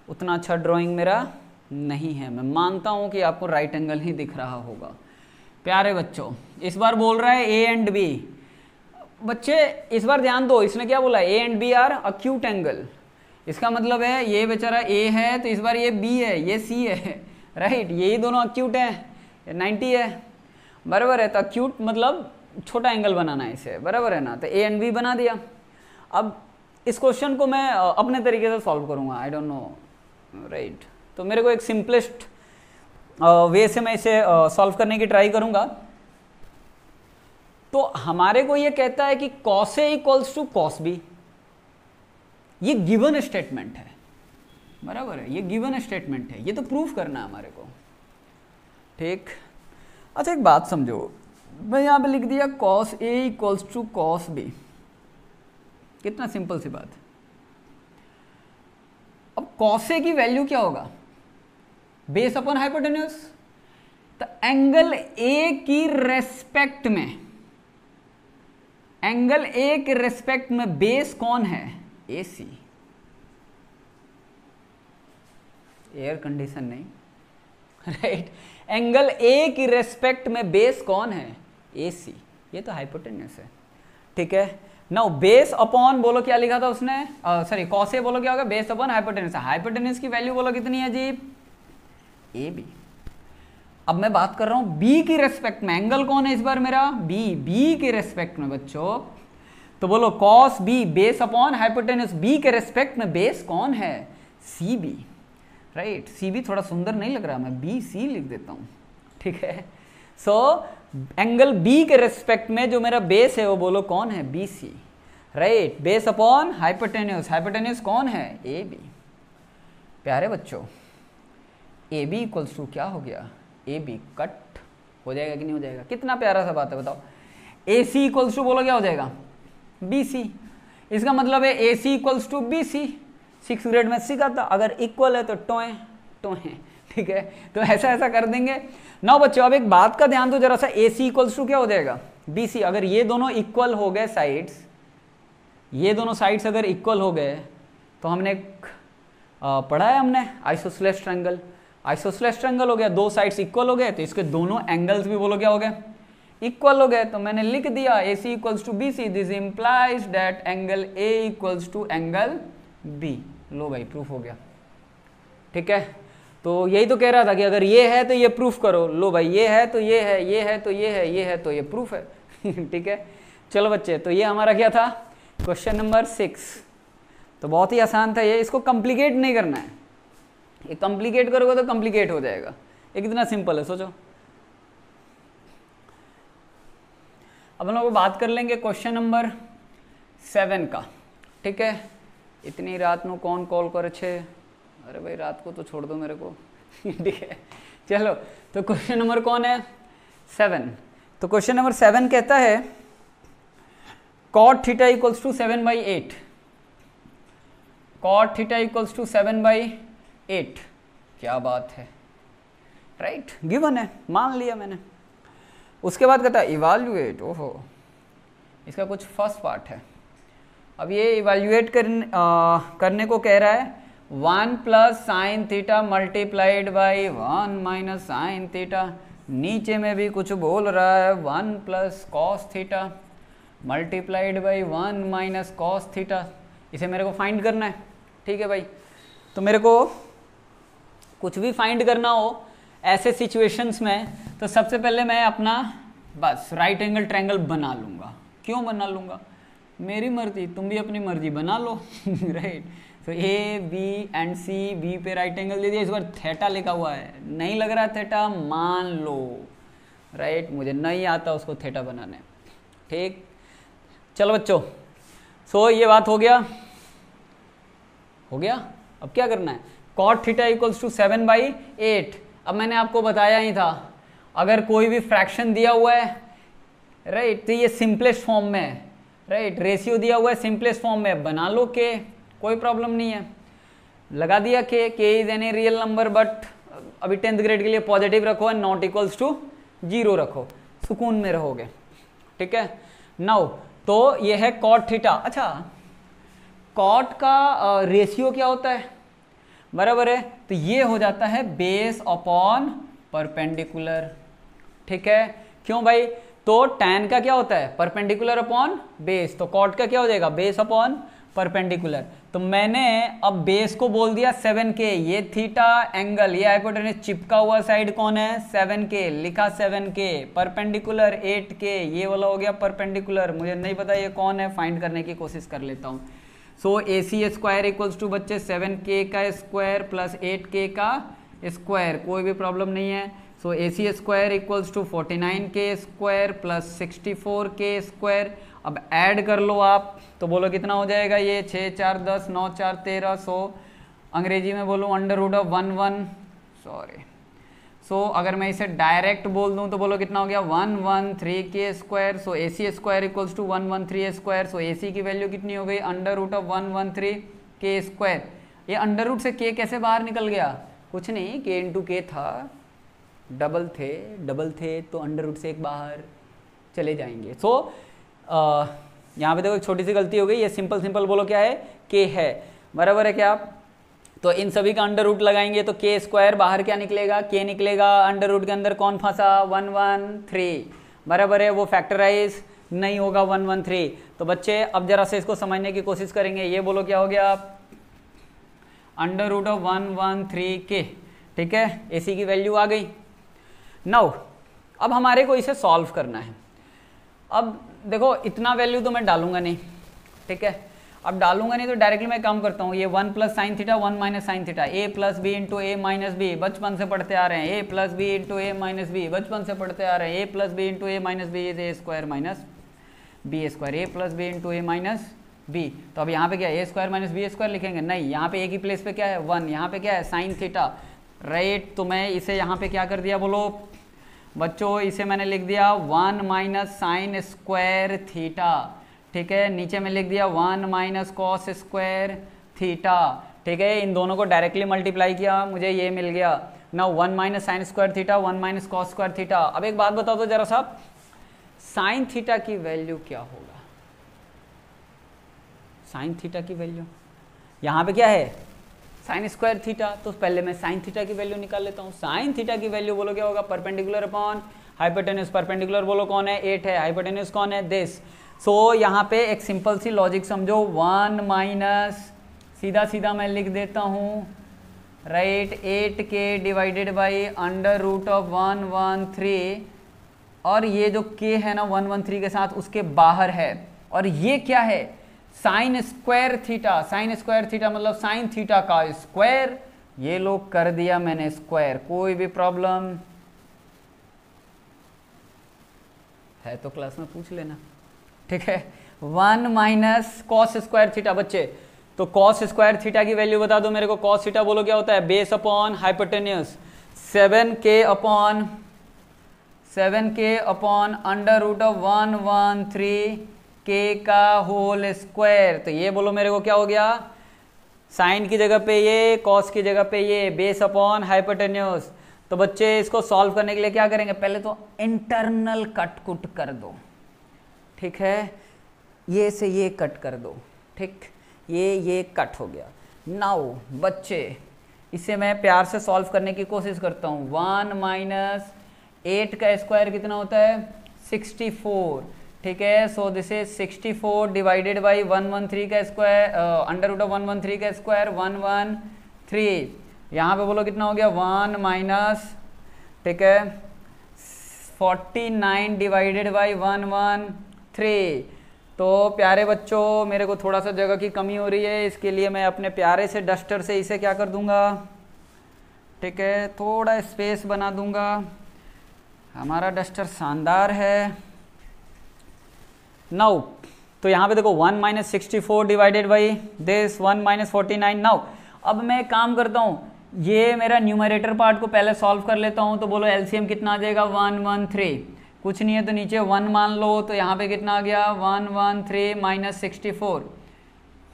उतना अच्छा ड्राइंग मेरा नहीं है, मैं मानता हूं कि आपको राइट एंगल ही दिख रहा होगा। प्यारे बच्चों इस बार बोल रहा है ए एंड बी। बच्चे इस बार ध्यान दो, इसने क्या बोला A and B are acute angle, इसका मतलब है ये बेचारा ए है तो इस बार ये बी है, ये सी है राइट, यही दोनों अक्यूट है, 90 है बराबर है। तो अक्यूट मतलब छोटा एंगल बनाना है इसे, बराबर है ना, तो ए एंड बी बना दिया। अब इस क्वेश्चन को मैं अपने तरीके से सॉल्व करूंगा, आई डोंट नो राइट। तो मेरे को एक सिंपलेस्ट वे से मैं इसे सॉल्व करने की ट्राई करूंगा। तो हमारे को ये कहता है कि cos A equals to cos B, ये गिवन स्टेटमेंट है, बराबर है, ये गिवन स्टेटमेंट है, ये तो प्रूफ करना है हमारे को। ठीक, अच्छा एक बात समझो, मैं यहां पे लिख दिया cos A equals to cos B, कितना सिंपल सी बात। अब कॉस ए की वैल्यू क्या होगा बेस अपॉन हाइपोटेन्यूज, तो एंगल ए की रेस्पेक्ट में, एंगल ए के रेस्पेक्ट में बेस कौन है ए सी, एयर कंडीशन नहीं राइट। एंगल ए की रेस्पेक्ट में बेस कौन है ए सी, ये तो हाइपोटेन्यूज है। ठीक है, नाउ बेस अपॉन बोलो क्या लिखा था उसने, सॉरी कॉस ए बोलो क्या होगा बेस अपॉन हाइपोटेन्यूज, हाइपोटेन्यूज की वैल्यू बोलो कितनी है जी ए बी। अब मैं बात कर रहा हूं बी की रेस्पेक्ट में, एंगल कौन है इस बार मेरा, बी के रेस्पेक्ट में बच्चों, तो बोलो cos B base upon hypotenuse, B के रेस्पेक्ट में बेस कौन है, C B, right. C B थोड़ा सुंदर नहीं लग रहा, मैं बी सी लिख देता हूं, ठीक है। सो एंगल बी के रेस्पेक्ट में जो मेरा बेस है वो बोलो कौन है, B C, right. Base upon hypotenuse, hypotenuse कौन है, ए बी। प्यारे बच्चों ए बी इक्वल्स टू क्या हो गया, ए बी कट हो जाएगा कि नहीं हो जाएगा, कितना प्यारा सा बात है बताओ। ए सी इक्वल्स टू बोलो क्या हो जाएगा, बी सी। इसका मतलब है A C equals to B C, 6th grade में सीखा था, अगर इक्वल है तो टोए टोए, ठीक है। तो ऐसा ऐसा कर देंगे। नाउ बच्चों अब एक बात का ध्यान दो जरा सा, ए सी इक्वल्स टू क्या हो जाएगा, बी सी। अगर ये दोनों इक्वल हो गए साइड्स, ये दोनों साइड्स अगर इक्वल हो गए तो हमने पढ़ा है हमने आइसोसेलेस ट्रायंगल, आइसोसेलेस ट्रायंगल हो गया, दो साइड्स इक्वल हो गए तो इसके दोनों एंगल्स भी बोलो क्या हो गए, इक्वल हो गए। तो मैंने लिख दिया A C equals to B C, this implies that angle A equals to angle B. लो भाई प्रूफ हो गया, ठीक है। तो यही तो कह रहा था कि अगर ये है तो ये प्रूफ करो, लो भाई ये है तो ये है, ये है तो ये है, ये है तो ये प्रूफ है ठीक है। चलो बच्चे, तो ये हमारा क्या था, क्वेश्चन नंबर 6। तो बहुत ही आसान था ये, इसको कॉम्प्लिकेट नहीं करना है, ये कॉम्प्लिकेट करोगे तो कॉम्प्लिकेट हो जाएगा, ये कितना सिंपल है सोचो। अब हम लोग बात कर लेंगे क्वेश्चन नंबर 7 का, ठीक है। इतनी रात को कौन कॉल करे छे, अरे भाई रात को तो छोड़ दो मेरे को ठीक है। चलो तो क्वेश्चन नंबर कौन है, 7। तो क्वेश्चन नंबर 7 कहता है cot theta equals to 7/8, cot theta equals to 7/8। क्या बात है, राइट, गिवन है, मान लिया मैंने। उसके बाद कहता है इवाल्यूएट, ओहो इसका कुछ फर्स्ट पार्ट है। अब ये इवाल्यूएट करने को कह रहा है 1 plus sine theta multiplied by 1 minus sine theta, नीचे में भी कुछ बोल रहा है 1 plus cos theta multiplied by 1 minus cos theta. इसे मेरे को फाइंड करना है, ठीक है भाई। तो मेरे को कुछ भी फाइंड करना हो ऐसे सिचुएशंस में तो सबसे पहले मैं अपना बस राइट एंगल ट्रायंगल बना लूँगा। क्यों बना लूँगा, मेरी मर्जी, तुम भी अपनी मर्जी बना लो राइट। तो A B and C, B पे राइट एंगल दे दिया, इस बार थीटा लिखा हुआ है, नहीं लग रहा थीटा मान लो, राइट। मुझे नहीं आता उसको थीटा बनाने, ठीक। चलो बच्चों, सो ये बात हो गया, हो गया। अब क्या करना है, cot थीटा इक्वल्स टू 7/8। अब मैंने आपको बताया ही था, अगर कोई भी फ्रैक्शन दिया हुआ है, राइट, तो ये सिंपलेस्ट फॉर्म में है, राइट, रेशियो दिया हुआ है सिंपलेस्ट फॉर्म में, बना लो के, कोई प्रॉब्लम नहीं है, लगा दिया के is any real number, but अभी 10th ग्रेड के लिए पॉजिटिव रखो एंड नॉट इक्वल्स टू 0 रखो, सुकून में रहोगे, ठीक है। नाउ तो ये है cot थीटा। अच्छा, cot का रेशियो क्या होता है, बराबर है, तो ये हो जाता है बेस अपॉन परपेंडिकुलर, ठीक है। क्यों भाई, तो tan का क्या होता है, परपेंडिकुलर अपॉन बेस, तो cot का क्या हो जाएगा, बेस अपॉन परपेंडिकुलर। तो मैंने अब बेस को बोल दिया 7K, ये थीटा एंगल, ये हाइपोटेन्यूज चिपका हुआ साइड कौन है, 7K, लिखा 7K, परपेंडिकुलर 8K, ये वाला हो गया परपेंडिकुलर, मुझे नहीं पता ये कौन है, फाइंड करने की कोशिश कर लेता हूँ। सो AC स्क्वायर इक्वल्स टू बच्चे 7K का स्क्वायर प्लस 8K का स्क्वायर, कोई भी प्रॉब्लम नहीं है। So AC square equals to 49K square plus 64K square. अब ऐड कर लो आप, तो बोलो कितना हो जाएगा, ये 6 4 10 9 4 13, सो अंग्रेजी में बोलो अंडर रूट ऑफ 1 सॉरी। सो अगर मैं इसे डायरेक्ट बोल दूं तो बोलो कितना हो गया, 113K square. So AC square equals to 113 square. So AC की वैल्यू कितनी हो गई, under root of 113K square. ये अंडर रूट से K कैसे बाहर निकल गया, कुछ नहीं, K इंटू K था, डबल थे तो अंडर रूट से एक बाहर चले जाएंगे। सो यहाँ पे देखो एक छोटी सी गलती हो गई, ये सिंपल बोलो क्या है, K है, बराबर है क्या। तो इन सभी का अंडर रूट लगाएंगे तो K स्क्वायर बाहर क्या निकलेगा, K निकलेगा, अंडर रूट के अंदर कौन फंसा, 113, बराबर है, वो फैक्टराइज नहीं होगा 113। तो बच्चे अब जरा से इसको समझने की कोशिश करेंगे, ये बोलो क्या हो गया, अंडर रूट ऑफ 113K, ठीक है। AC की वैल्यू आ गई। नाउ अब हमारे को इसे सॉल्व करना है। अब देखो इतना वैल्यू तो मैं डालूंगा नहीं, ठीक है, अब डालूंगा नहीं तो डायरेक्टली मैं काम करता हूँ, ये 1 plus sine theta 1 minus sine theta, A plus B into A minus B, बचपन से पढ़ते आ रहे हैं, A plus B into A minus B, बचपन से पढ़ते आ रहे हैं, A plus B into A minus B is A square minus B square, A plus B into A minus B. तो अब यहाँ पे क्या है, A square minus B square लिखेंगे, नहीं, यहाँ पे ए की प्लेस पे क्या है 1, यहाँ पे क्या है साइन थीटा, राइट। तो मैं इसे यहाँ पे क्या कर दिया बोलो बच्चों, इसे मैंने लिख दिया 1 माइनस साइन स्क्वायर थीटा, ठीक है, नीचे में लिख दिया 1 माइनस कॉस स्क्वायर थीटा, ठीक है, इन दोनों को डायरेक्टली मल्टीप्लाई किया, मुझे ये मिल गया ना 1 minus sine square theta 1 minus cos square theta. अब एक बात बताओ तो जरा साहब, साइन थीटा की वैल्यू क्या होगा, साइन थीटा की वैल्यू यहाँ पे क्या है साइन स्क्वायर थीटा, तो पहले मैं साइन थीटा की वैल्यू निकाल लेता हूँ। साइन थीटा की वैल्यू बोलो क्या होगा, परपेंडिकुलर अपॉन हाइपोटेन्यूज, परपेंडिकुलर बोलो कौन है 8 है, हाइपोटेन्यूज कौन है दिस। सो यहाँ पे एक सिंपल सी लॉजिक समझो, 1 माइनस सीधा सीधा मैं लिख देता हूँ राइट 8 के divided by under root of 113, और ये जो k है ना 113 के साथ उसके बाहर है, और ये क्या है sine square theta, sine square theta मतलब साइन थीटा का स्क्वायर, ये लोग कर दिया मैंने स्क्वायर, कोई भी प्रॉब्लम है तो क्लास में पूछ लेना, ठीक है। 1 माइनस कॉस स्क्वायर थीटा बच्चे, तो कॉस स्क्वायर थीटा की वैल्यू बता दो मेरे को, कॉस थीटा बोलो क्या होता है base upon hypotenuse 7k upon under root of 113 k का होल स्क्वायर। तो ये बोलो मेरे को क्या हो गया, साइन की जगह पे ये, कॉस की जगह पे ये, बेस अपॉन हाइपोटेन्यूज। तो बच्चे इसको सॉल्व करने के लिए क्या करेंगे, पहले तो इंटरनल कट कुट कर दो, ठीक है, ये से ये कट कर दो, ठीक, ये कट हो गया। नाउ बच्चे इसे मैं प्यार से सॉल्व करने की कोशिश करता हूँ। 1 माइनस 8 का स्क्वायर कितना होता है 64, ठीक है, so this is 64 divided by 113 का स्क्वायर, अंडर रूट ऑफ 113 का स्क्वायर 113, यहाँ पे बोलो कितना हो गया 1 माइनस, ठीक है, 49 डिवाइडेड बाई 113। तो प्यारे बच्चों मेरे को थोड़ा सा जगह की कमी हो रही है, इसके लिए मैं अपने प्यारे से डस्टर से इसे क्या कर दूंगा, ठीक है, थोड़ा स्पेस बना दूंगा। हमारा डस्टर शानदार है। नाउ तो यहाँ पे देखो 1 minus 64 divided by this 1 minus 49। Now अब मैं काम करता हूँ, ये मेरा न्यूमरेटर पार्ट को पहले सॉल्व कर लेता हूँ, तो बोलो एलसीएम कितना आ जाएगा 113, कुछ नहीं है तो नीचे 1 मान लो, तो यहाँ पे कितना आ गया 113 minus 64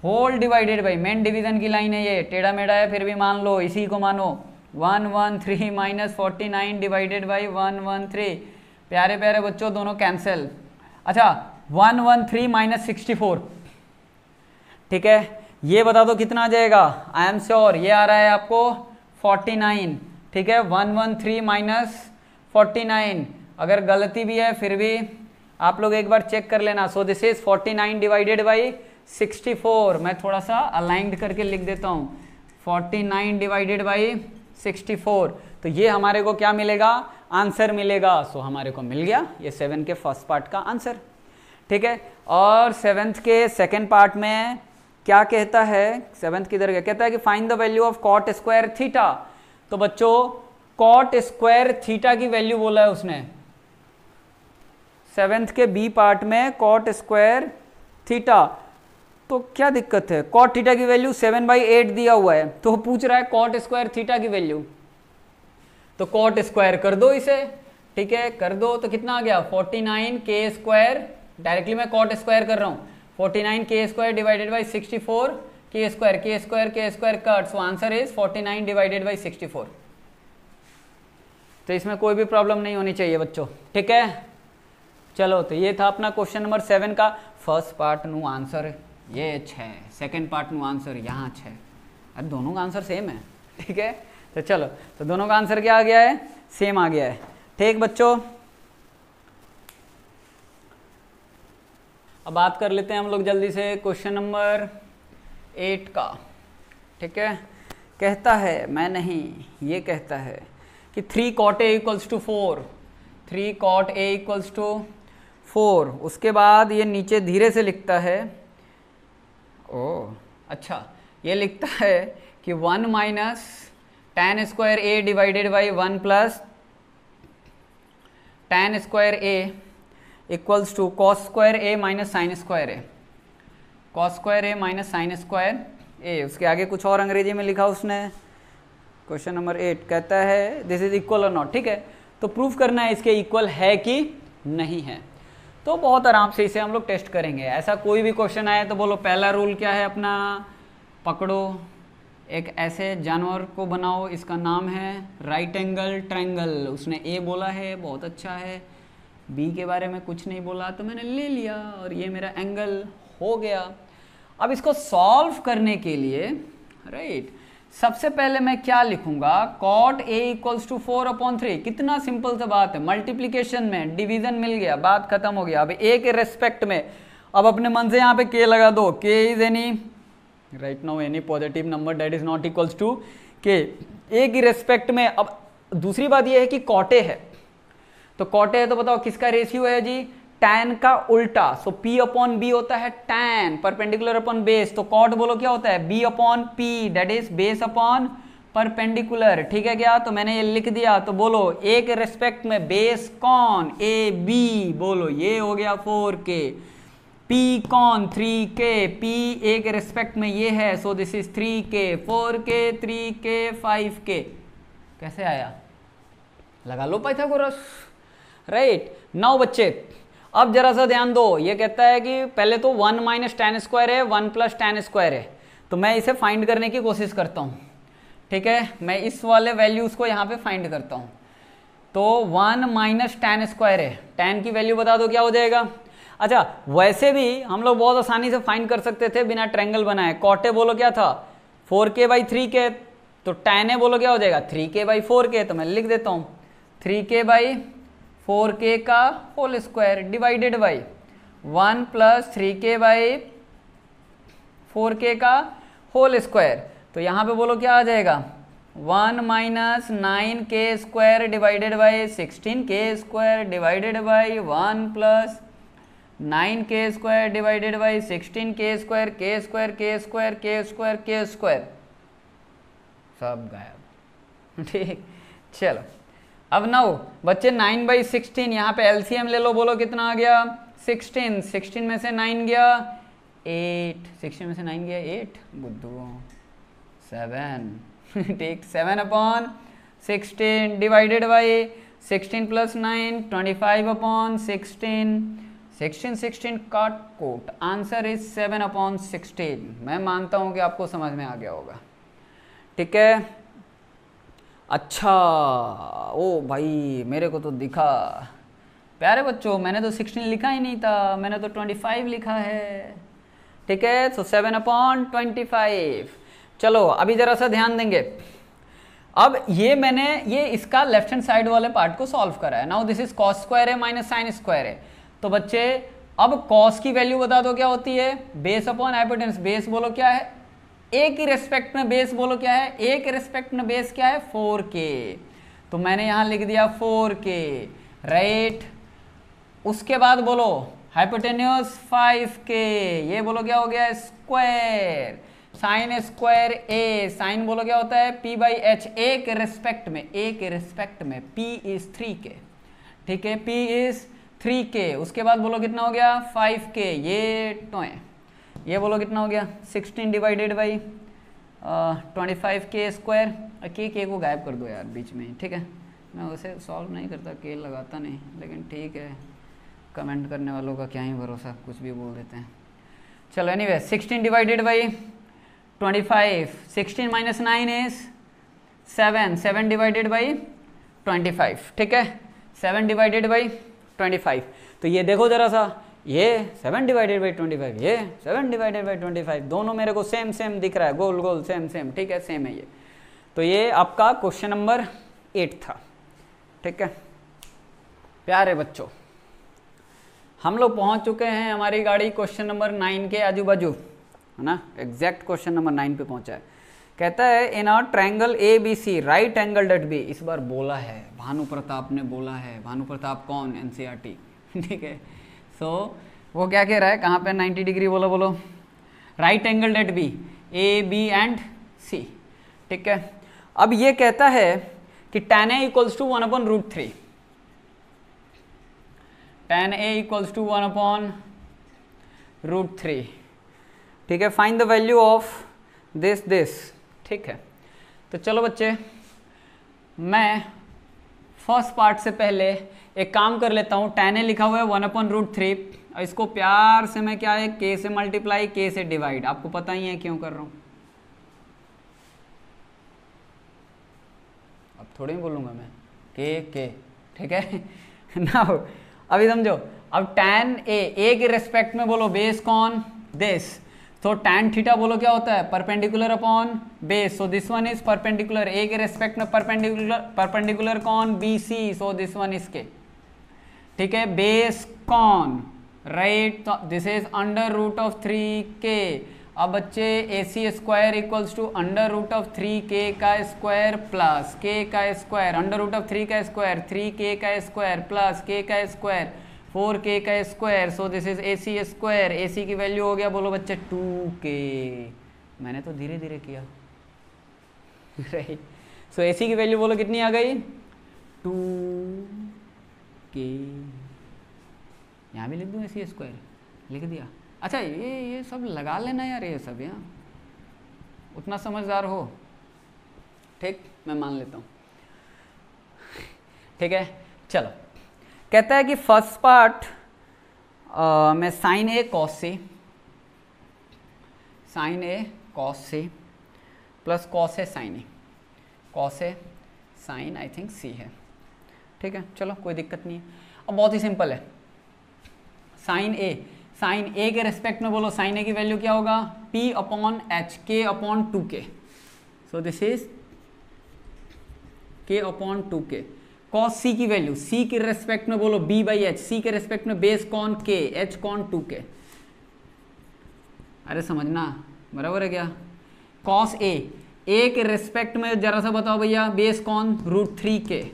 whole divided by, main division की लाइन है ये, टेढ़ा मेढ़ा है फिर भी मान लो, इसी को मानो 113 माइनस 49 डिवाइडेड बाई 113। प्यारे प्यारे बच्चों दोनों कैंसिल। अच्छा 113 माइनस 64, ठीक है, ये बता दो कितना आ जाएगा, आई एम श्योर ये आ रहा है आपको 49, ठीक है, 113 माइनस 49, अगर गलती भी है फिर भी आप लोग एक बार चेक कर लेना। सो दिस इज 49 डिवाइडेड बाई 64, मैं थोड़ा सा अलाइंड करके लिख देता हूँ 49 डिवाइडेड बाई 64, तो ये हमारे को क्या मिलेगा आंसर मिलेगा। सो हमारे को मिल गया ये 7 के फर्स्ट पार्ट का आंसर, ठीक है। और 7th के सेकंड पार्ट में क्या कहता है, 7th किधर गया, कहता है कि find the value of cot square theta. तो बच्चों कॉट स्क्वायर थीटा की वैल्यू बोला है उसने 7th के बी पार्ट में, कॉट स्क्वायर थीटा। तो क्या दिक्कत है, कॉट थीटा की वैल्यू 7/8 दिया हुआ है, तो पूछ रहा है कॉट स्क्वायर थीटा की वैल्यू, तो कॉट स्क्वायर कर दो इसे, ठीक है, कर दो, तो कितना आ गया 49 के स्क्वायर, डायरेक्टली मैं कॉट स्क्वायर कर रहा हूँ, 49 के स्क्वायर डिवाइडेड बाई 64 के square cut, so answer is 49 divided by 64। तो इसमें कोई भी प्रॉब्लम नहीं होनी चाहिए बच्चों, ठीक है। चलो तो ये था अपना क्वेश्चन नंबर 7 का फर्स्ट पार्ट नु आंसर ये 6, सेकंड पार्ट नु आंसर यहाँ 6, अरे दोनों का आंसर सेम है, ठीक है। तो चलो तो दोनों का आंसर क्या आ गया है, सेम आ गया है, ठीक बच्चों। अब बात कर लेते हैं हम लोग जल्दी से क्वेश्चन नंबर 8 का, ठीक है। कहता है, मैं नहीं, ये कहता है कि 3 cot A equals to 4, 3 cot A equals to 4। उसके बाद ये नीचे धीरे से लिखता है, ओ अच्छा, ये लिखता है कि 1 minus tan square A divided by 1 plus tan square A equals to cos square A minus sine square A, cos square A minus sine square A। उसके आगे कुछ और अंग्रेजी में लिखा उसने, क्वेश्चन नंबर 8 कहता है दिस इज इक्वल और नॉट। ठीक है, तो प्रूफ करना है इसके इक्वल है कि नहीं है। तो बहुत आराम से इसे हम लोग टेस्ट करेंगे। ऐसा कोई भी क्वेश्चन आए तो बोलो पहला रूल क्या है अपना, पकड़ो एक ऐसे जानवर को बनाओ, इसका नाम है राइट एंगल ट्रायंगल। उसने ए बोला है, बहुत अच्छा है, बी के बारे में कुछ नहीं बोला तो मैंने ले लिया और ये मेरा एंगल हो गया। अब इसको सॉल्व करने के लिए राइट सबसे पहले मैं क्या लिखूंगा, cot A इक्वल्स टू 4/3। कितना सिंपल सा बात है, मल्टीप्लीकेशन में डिवीजन मिल गया, बात खत्म हो गया। अब A के रेस्पेक्ट में अब अपने मन से यहाँ पे K लगा दो, K is any right now any positive number that is not equals to K। A की रेस्पेक्ट में अब दूसरी बात यह है कि cot A है, तो cot A है तो बताओ किसका रेशियो है जी, tan का उल्टा। सो P अपॉन B होता है tan परपेंडिकुलर अपॉन बेस, तो cot बोलो क्या होता है B upon P that is base upon perpendicular. ठीक है क्या, तो मैंने ये लिख दिया। तो बोलो A के रेस्पेक्ट में बेस कौन, A B, बोलो ये हो गया 4K, P कौन 3K, P A के रेस्पेक्ट में ये है, so this is 3K, 4K, 3K, 5K। कैसे आया, लगा लो पाइथागोरस। राइट नाउ बच्चे अब जरा सा ध्यान दो, ये कहता है कि पहले तो 1 माइनस tan स्क्वायर है, 1 प्लस tan स्क्वायर है, तो मैं इसे फाइंड करने की कोशिश करता हूँ। ठीक है, मैं इस वाले वैल्यूज को यहाँ पे फाइंड करता हूँ। तो 1 माइनस tan स्क्वायर है, tan की वैल्यू बता दो क्या हो जाएगा। अच्छा वैसे भी हम लोग बहुत आसानी से फाइंड कर सकते थे बिना ट्रायंगल बनाए। cot A बोलो क्या था 4K बाई 3K, तो tan A बोलो क्या हो जाएगा 3K बाई 4K, तो मैं लिख देता हूँ 3K बाई 4K का whole square divided by 1 plus 3K by 4K का होल स्क्वायर। तो यहाँ पे बोलो क्या आ जाएगा 1 minus 9K square divided by 16K square divided by 1 plus 9K square divided by 16K square, K square K square K square K square, सब गायब। ठीक, चलो अब नाउ बच्चे 9/16 यहाँ पे एलसीएम ले लो, बोलो कितना आ गया 16, 16 में से 9 गया 8, 16 में से 9 गया 8, बुद्धू 7। ठीक, 7/16 डिवाइडेड बाई 16 प्लस 9 25/16, 16 काट कोट, आंसर इज 7/16। मैं मानता हूँ कि आपको समझ में आ गया होगा। ठीक है, अच्छा ओ भाई मेरे को तो दिखा, प्यारे बच्चों मैंने तो 16 लिखा ही नहीं था, मैंने तो 25 लिखा है। ठीक है, तो 7/25। चलो अभी जरा सा ध्यान देंगे। अब ये मैंने ये इसका लेफ्ट हैंड साइड वाले पार्ट को सॉल्व करा है। Now this is cos square है माइनस साइन स्क्वायर है, तो बच्चे अब कॉस की वैल्यू बता दो क्या होती है, बेस अपॉन हाइपोटेनस। बेस बोलो क्या है, ए की रेस्पेक्ट में बेस बोलो क्या है, ए के रेस्पेक्ट में बेस क्या है 4K, तो मैंने यहां लिख दिया 4K राइट। उसके बाद बोलो हाइपोटेन्यूस 5K, ये बोलो क्या हो गया स्क्वायर, साइन स्क्वायर ए, साइन बोलो क्या होता है P बाई एच, ए के रेस्पेक्ट में, ए के रेस्पेक्ट में P इज 3K। ठीक है, P इज 3K। उसके बाद बोलो कितना हो गया 5K, ये टोए, ये बोलो कितना हो गया 16 डिवाइडेड बाई 25K स्क्वायर। के को गायब कर दो यार बीच में। ठीक है, मैं वैसे सॉल्व नहीं करता, के लगाता नहीं, लेकिन ठीक है कमेंट करने वालों का क्या ही भरोसा, कुछ भी बोल देते हैं। चलो anyway 16 divided by 25, 16 minus 9 is 7, 7 divided by 25। ठीक है, 7 डिवाइडेड बाई 25। तो ये देखो जरा सा, ये 7 डिवाइडेड बाई 25, ये 7 डिवाइडेड बाई 25, दोनों मेरे को सेम सेम दिख रहा है, गोल गोल सेम सेम। ठीक है, सेम है ये। तो ये आपका क्वेश्चन नंबर 8 था। ठीक है प्यारे बच्चों, हम लोग पहुंच चुके हैं, हमारी गाड़ी क्वेश्चन नंबर 9 के आजू बाजू है ना, एग्जैक्ट क्वेश्चन नंबर 9 पे पहुंचा है। कहता है in a triangle A B C right angle at B, इस बार बोला है भानु प्रताप ने बोला है। भानु प्रताप कौन? एनसीईआरटी। ठीक है, सो वो क्या कह रहा है, कहाँ पे 90 डिग्री बोलो बोलो, right angle at B, A B and C. ठीक है, अब ये कहता है कि tan a equals to 1/√3, tan a equals to 1/√3। ठीक है, find the value of this. ठीक है, तो चलो बच्चे, मैं फर्स्ट पार्ट से पहले एक काम कर लेता हूँ। tan a लिखा हुआ है 1/√3, और इसको प्यार से मैं क्या है, k से मल्टीप्लाई, k से डिवाइड। आपको पता ही है क्यों कर रहा हूँ, अब थोड़ी ही बोलूँगा मैं k। ठीक है ना, अभी समझो। अब tan a के रेस्पेक्ट में बोलो बेस कौन, दिस, तो tan थीटा बोलो क्या होता है, perpendicular upon base, so this one is perpendicular. a के रेस्पेक्ट में परपेंडिकुलर कौन, BC, so this one is k। ठीक है, बेस कौन, राइट, तो दिस इज √3k। अब बच्चे AC square equals to √3k का स्क्वायर प्लस k का स्क्वायर, √3 का स्क्वायर 3k का स्क्वायर प्लस k का स्क्वायर 4k का square, so this is AC square. AC की वैल्यू हो गया बोलो बच्चे 2k। मैंने तो धीरे धीरे किया, राइट। सो AC की वैल्यू बोलो कितनी आ गई, 2k। यहाँ भी लिख दूँ AC स्क्वायर, लिख दिया। अच्छा, ये सब लगा लेना यार, ये सब यहाँ उतना समझदार हो। ठीक, मैं मान लेता हूँ। ठीक है, चलो, कहता है कि फर्स्ट पार्ट में sin a cos c, sin a cos c plus cos a sin a, cos a sin I think c है। ठीक है, चलो कोई दिक्कत नहीं है। अब बहुत ही सिंपल है, साइन a के रेस्पेक्ट में बोलो साइन a की वैल्यू क्या होगा, P/H, k/2k, so this is k/2k। cos c की वैल्यू c के रेस्पेक्ट में बोलो B/H, c के रेस्पेक्ट में बेस कौन k, h/2k। अरे समझना, बराबर है क्या। cos a के रेस्पेक्ट में जरा सा बताओ भैया, बेस कौन, √3k,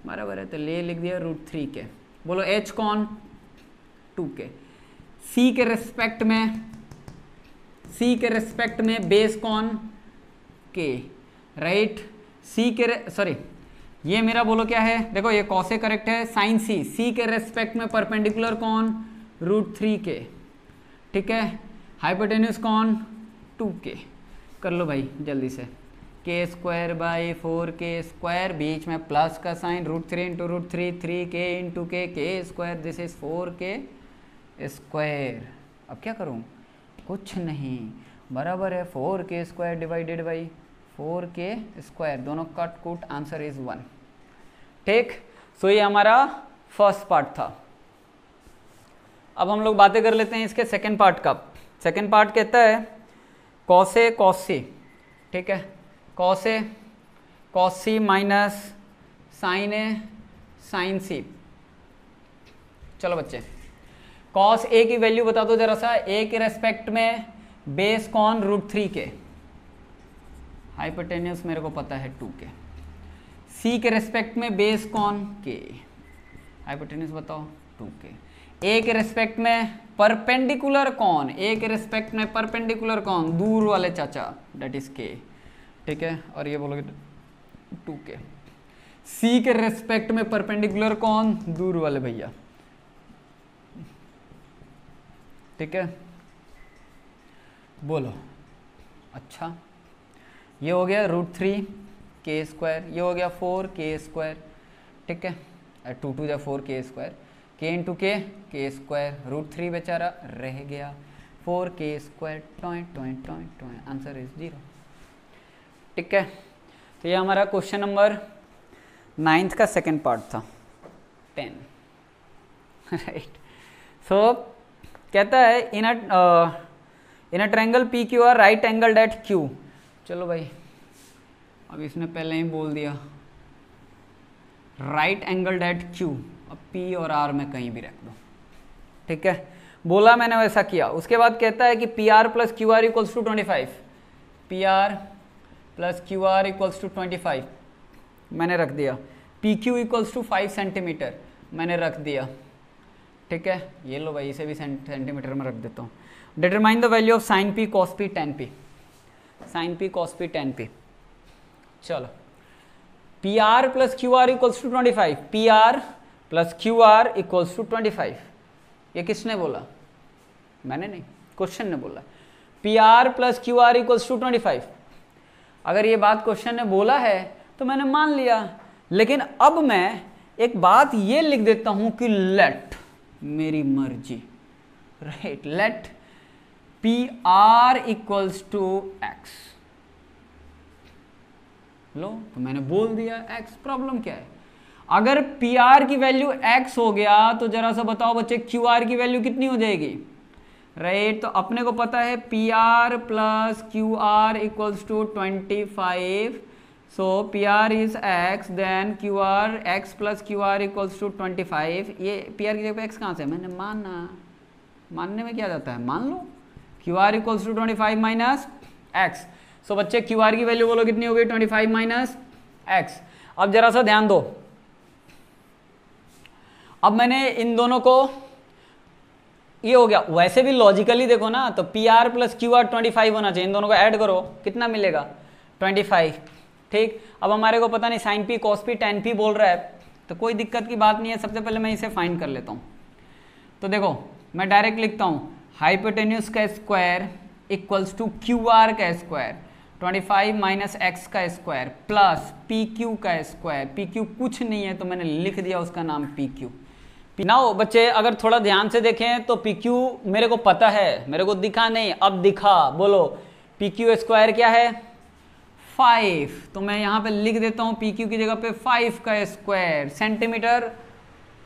बराबर है, तो ले लिख दिया √3k। बोलो h कौन, 2k। c के रेस्पेक्ट में बेस कौन, k, राइट। c के सॉरी, ये मेरा बोलो क्या है, देखो ये cos a करेक्ट है, sin c के रेस्पेक्ट में परपेंडिकुलर कौन, √3k। ठीक है, हाइपोटेन्यूज कौन, 2k। कर लो भाई जल्दी से, k²/4k², बीच में प्लस का sign, √3 × √3, 3k × k² this is 4k²। अब क्या करूं, कुछ नहीं, बराबर है 4k² डिवाइडेड बाई 4k², दोनों कट कुट, आंसर इज 1। ठीक, सो ये हमारा फर्स्ट पार्ट था। अब हम लोग बातें कर लेते हैं इसके सेकंड पार्ट का। सेकंड पार्ट कहता है cos a cos c। ठीक है, cos a cos c minus sin a sin c। चलो बच्चे, cos a की वैल्यू बता दो जरा सा, a के रेस्पेक्ट में बेस कौन, √3k, हाइपोटेन्यूस मेरे को पता है 2k। c के रेस्पेक्ट में बेस कौन, k, हाइपोटेन्यूस बताओ 2k। a के रेस्पेक्ट में परपेंडिकुलर कौन, a के रेस्पेक्ट में परपेंडिकुलर कौन, दूर वाले चाचा, डेट इज k। ठीक है, और ये बोलोगे 2k। c के रेस्पेक्ट में परपेंडिकुलर कौन, दूर वाले भैया। ठीक है, बोलो। अच्छा, ये हो गया √3k², ये हो गया 4k²। ठीक है, 2 × 4k², k × k, k², √3 बेचारा रह गया, 4k², आंसर इज 0। ठीक है, तो ये हमारा क्वेश्चन नंबर 9 का सेकंड पार्ट था, 10। राइट, सो कहता है in a triangle PQR right angle at Q। चलो भाई, अब इसने पहले ही बोल दिया राइट एंगल एट Q, अब P और R में कहीं भी रख दो। ठीक है, बोला मैंने वैसा किया। उसके बाद कहता है कि PR + QR = 25, PR plus Q R equals to 25 मैंने रख दिया, P Q equals to 5 centimetre मैंने रख दिया, ठीक है। ये लो भाई, इसे भी सेंटीमीटर में रख देता हूँ। Determine the value of sine P cos P tan P, sine P cos P tan P. चलो, P R plus Q R equals to 25, P R plus Q R equals to 25। ये किसने बोला? मैंने नहीं, क्वेश्चन ने बोला। P R plus Q R equals to 25। अगर ये बात क्वेश्चन ने बोला है तो मैंने मान लिया, लेकिन अब मैं एक बात ये लिख देता हूं कि लेट, मेरी मर्जी, right, let P R equals to X. लो, तो मैंने बोल दिया एक्स, प्रॉब्लम क्या है? अगर पी आर की वैल्यू एक्स हो गया तो जरा सा बताओ बच्चे क्यू आर की वैल्यू कितनी हो जाएगी, राइट। तो अपने को पता है P R plus Q R equals to 25, so P R is X, then Q R X plus Q R equals to 25। ये पी आर की जगह पे एक्स कहाँ से? मैंने माना, मानने में क्या जाता है, मान लो। Q R equals to 25 minus X. So बच्चे क्यू आर की वैल्यू बोलो कितनी हो गई? 25 माइनस एक्स। अब जरा सा ध्यान दो, अब मैंने इन दोनों को, ये हो गया। वैसे भी लॉजिकली देखो ना, तो P R plus Q are 25 होना चाहिए, इन दोनों को ऐड करो, कितना मिलेगा? 25, ठीक। अब हमारे को पता नहीं sine P cos P tan P बोल रहा है, तो कोई दिक्कत की बात नहीं है। सबसे पहले मैं इसे फाइंड कर लेता हूँ। तो देखो, मैं डायरेक्ट लिखता हूँ, हाइपोटेन्यूज का square equals to Q R का स्क्वायर, 25 माइनस एक्स का स्क्वायर प्लस पी क्यू का स्क्वायर। पी क्यू कुछ नहीं है तो मैंने लिख दिया उसका नाम पी क्यू। नाउ बच्चे अगर थोड़ा ध्यान से देखें तो पी क्यू मेरे को पता है, मेरे को दिखा नहीं, अब दिखा। बोलो पी क्यू स्क्वायर क्या है? 5। तो मैं यहाँ पे लिख देता हूँ पी क्यू की जगह पे 5 का स्क्वायर, सेंटीमीटर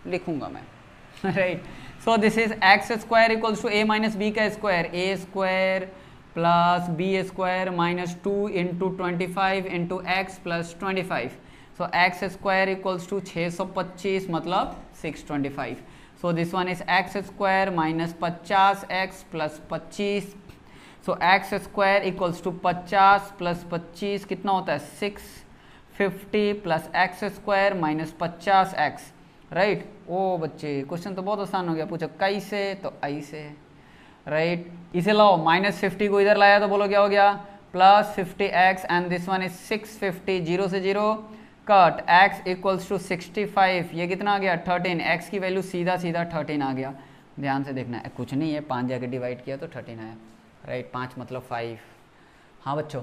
लिखूंगा मैं, right. So this is X square equals to A minus B का square, A square plus B square minus 2 into 25 into X plus 25। So X square equals to 625 मतलब 625। So this one is X square minus 50x plus 25। So X square equals to 50 plus 25 कितना होता है? 650 plus X square minus 50x, right. ओ बच्चे क्वेश्चन तो बहुत आसान हो गया, पूछो कैसे? तो ऐसे, राइट। इसे लाओ, माइनस 50 को इधर लाया तो बोलो क्या हो गया? Plus 50x and this one is 650, 0 से 0 कट, x इक्वल्स टू 65, ये कितना आ गया? 13। x की वैल्यू सीधा सीधा 13 आ गया। ध्यान से देखना है, कुछ नहीं है, 5 जाके डिवाइड किया तो 13 आया, राइट। 5 मतलब 5। हाँ बच्चों,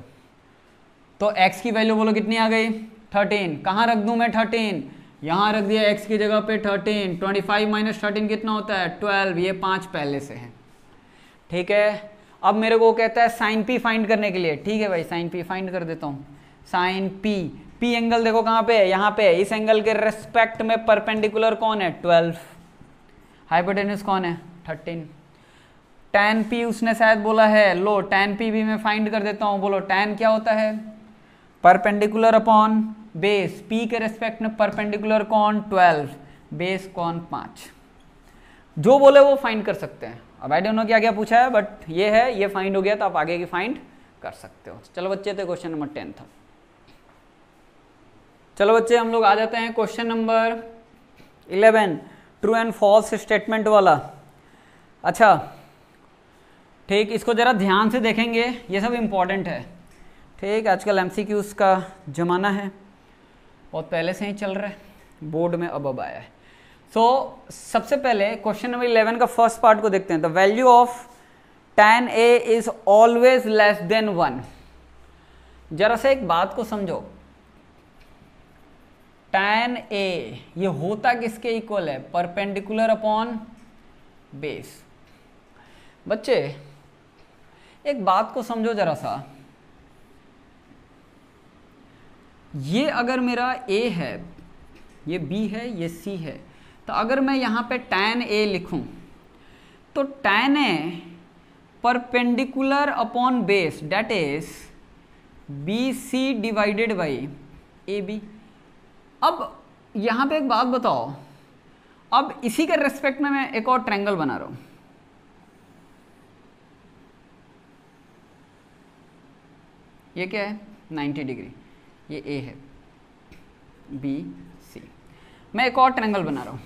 तो x की वैल्यू बोलो कितनी आ गई? 13। कहाँ रख दूँ मैं 13? यहाँ रख दिया x की जगह पे 13। 25 माइनस 13 कितना होता है? 12। ये 5 पहले से है, ठीक है। अब मेरे को कहता है साइन पी फाइंड करने के लिए, ठीक है भाई, साइन पी फाइंड कर देता हूँ। साइन पी, पी एंगल देखो कहाँ पे है? यहाँ पे। इस एंगल के रेस्पेक्ट में परपेंडिकुलर कौन है? 12। हाइपोटेन्यूज कौन है? 13। tan p उसने शायद बोला है, लो tan p भी मैं फाइंड कर देता हूँ। बोलो tan क्या होता है? परपेंडिकुलर अपॉन बेस, p के रेस्पेक्ट में परपेंडिकुलर कौन? 12, बेस कौन? 5। जो बोले वो फाइंड कर सकते हैं। अब आई डोंट नो क्या क्या पूछा है, बट ये है, ये फाइंड हो गया तो आप आगे की फाइंड कर सकते हो। चलो बच्चे, थे क्वेश्चन नंबर 10 था। चलो बच्चे, हम लोग आ जाते हैं question number 11, true and false statement वाला। अच्छा ठीक, इसको जरा ध्यान से देखेंगे, ये सब इम्पॉर्टेंट है, ठीक। आजकल एमसीक्यूज का ज़माना है, बहुत पहले से ही चल रहा है, बोर्ड में अब आया है। सो सबसे पहले क्वेश्चन नंबर 11 का फर्स्ट पार्ट को देखते हैं। The value of tan a is always less than 1। जरा से एक बात को समझो, tan a ये होता किसके इक्वल है? Perpendicular upon base. बच्चे एक बात को समझो जरा सा, ये अगर मेरा a है, ये b है, ये c है, तो अगर मैं यहाँ पे tan a लिखूं तो tan a perpendicular upon base, that is BC divided by AB। अब यहाँ पे एक बात बताओ, अब इसी के रेस्पेक्ट में मैं एक और ट्रायंगल बना रहा हूं। ये क्या है? 90 डिग्री, ये ए है, बी सी। मैं एक और ट्रायंगल बना रहा हूं,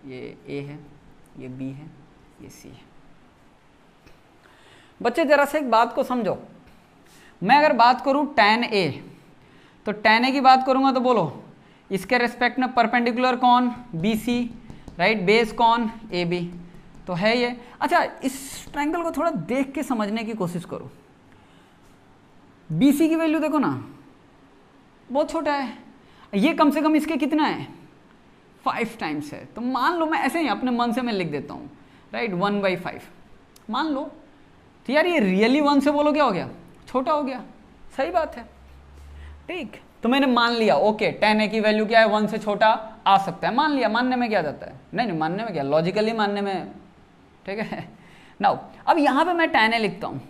ये ए है, ये बी है, ये सी है। बच्चे जरा से एक बात को समझो, मैं अगर बात करूं tan ए, तो tan ए की बात करूंगा तो बोलो इसके रेस्पेक्ट में परपेंडिकुलर कौन, बी सी, राइट, बेस कौन, ए बी, तो है ये। अच्छा, इस ट्रायंगल को थोड़ा देख के समझने की कोशिश करो। बी सी की वैल्यू देखो ना, बहुत छोटा है, ये कम से कम इसके कितना है, 5 टाइम्स है। तो मान लो, मैं ऐसे ही अपने मन से मैं लिख देता हूँ, राइट, 1/5 मान लो। तो यार ये रियली 1 से बोलो क्या हो गया, छोटा हो गया, सही बात है, ठीक। तो मैंने मान लिया, ओके, tan a की वैल्यू क्या है, 1 से छोटा आ सकता है, मान लिया। मानने में क्या जाता है, नहीं नहीं, मानने में क्या, लॉजिकली मानने में, ठीक है। नाउ अब यहाँ पे मैं tan a लिखता हूँ,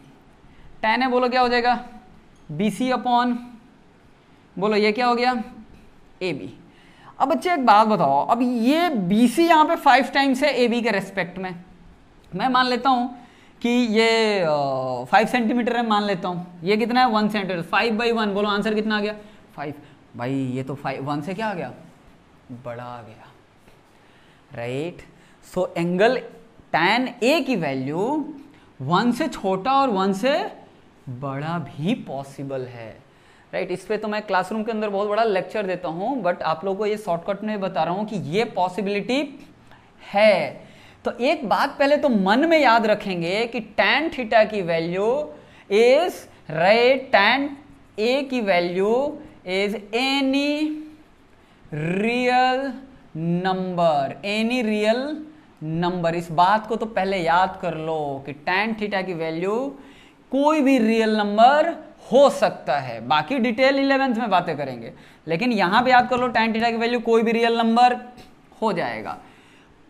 tan a बोलो क्या हो जाएगा, BC अपॉन, बोलो ये क्या हो गया, AB। अब बच्चे एक बात बताओ, अब ये BC यहाँ पे 5 टाइम्स है AB के रेस्पेक्ट में, मैं मान लेता हूँ कि ये 5 सेंटीमीटर है, मान लेता हूँ ये कितना है, 1 सेंटीमीटर, 5/1, बोलो आंसर कितना आ गया, 5। भाई ये तो 1 से क्या आ गया, बड़ा आ गया, right. So angle tan A की वैल्यू 1 से छोटा और 1 से बड़ा भी पॉसिबल है, राइट। इस पे तो मैं क्लासरूम के अंदर बहुत बड़ा लेक्चर देता हूँ, बट आप लोगों को ये शॉर्टकट में बता रहा हूँ कि ये पॉसिबिलिटी है। तो एक बात पहले तो मन में याद रखेंगे कि tan थीटा की value is, right, tan A की value is any real number, any real number. इस बात को तो पहले याद कर लो कि tan थीटा की वैल्यू कोई भी रियल नंबर हो सकता है। बाकी डिटेल 11th में बातें करेंगे, लेकिन यहां पे याद कर लो tan थीटा की वैल्यू कोई भी रियल नंबर हो जाएगा,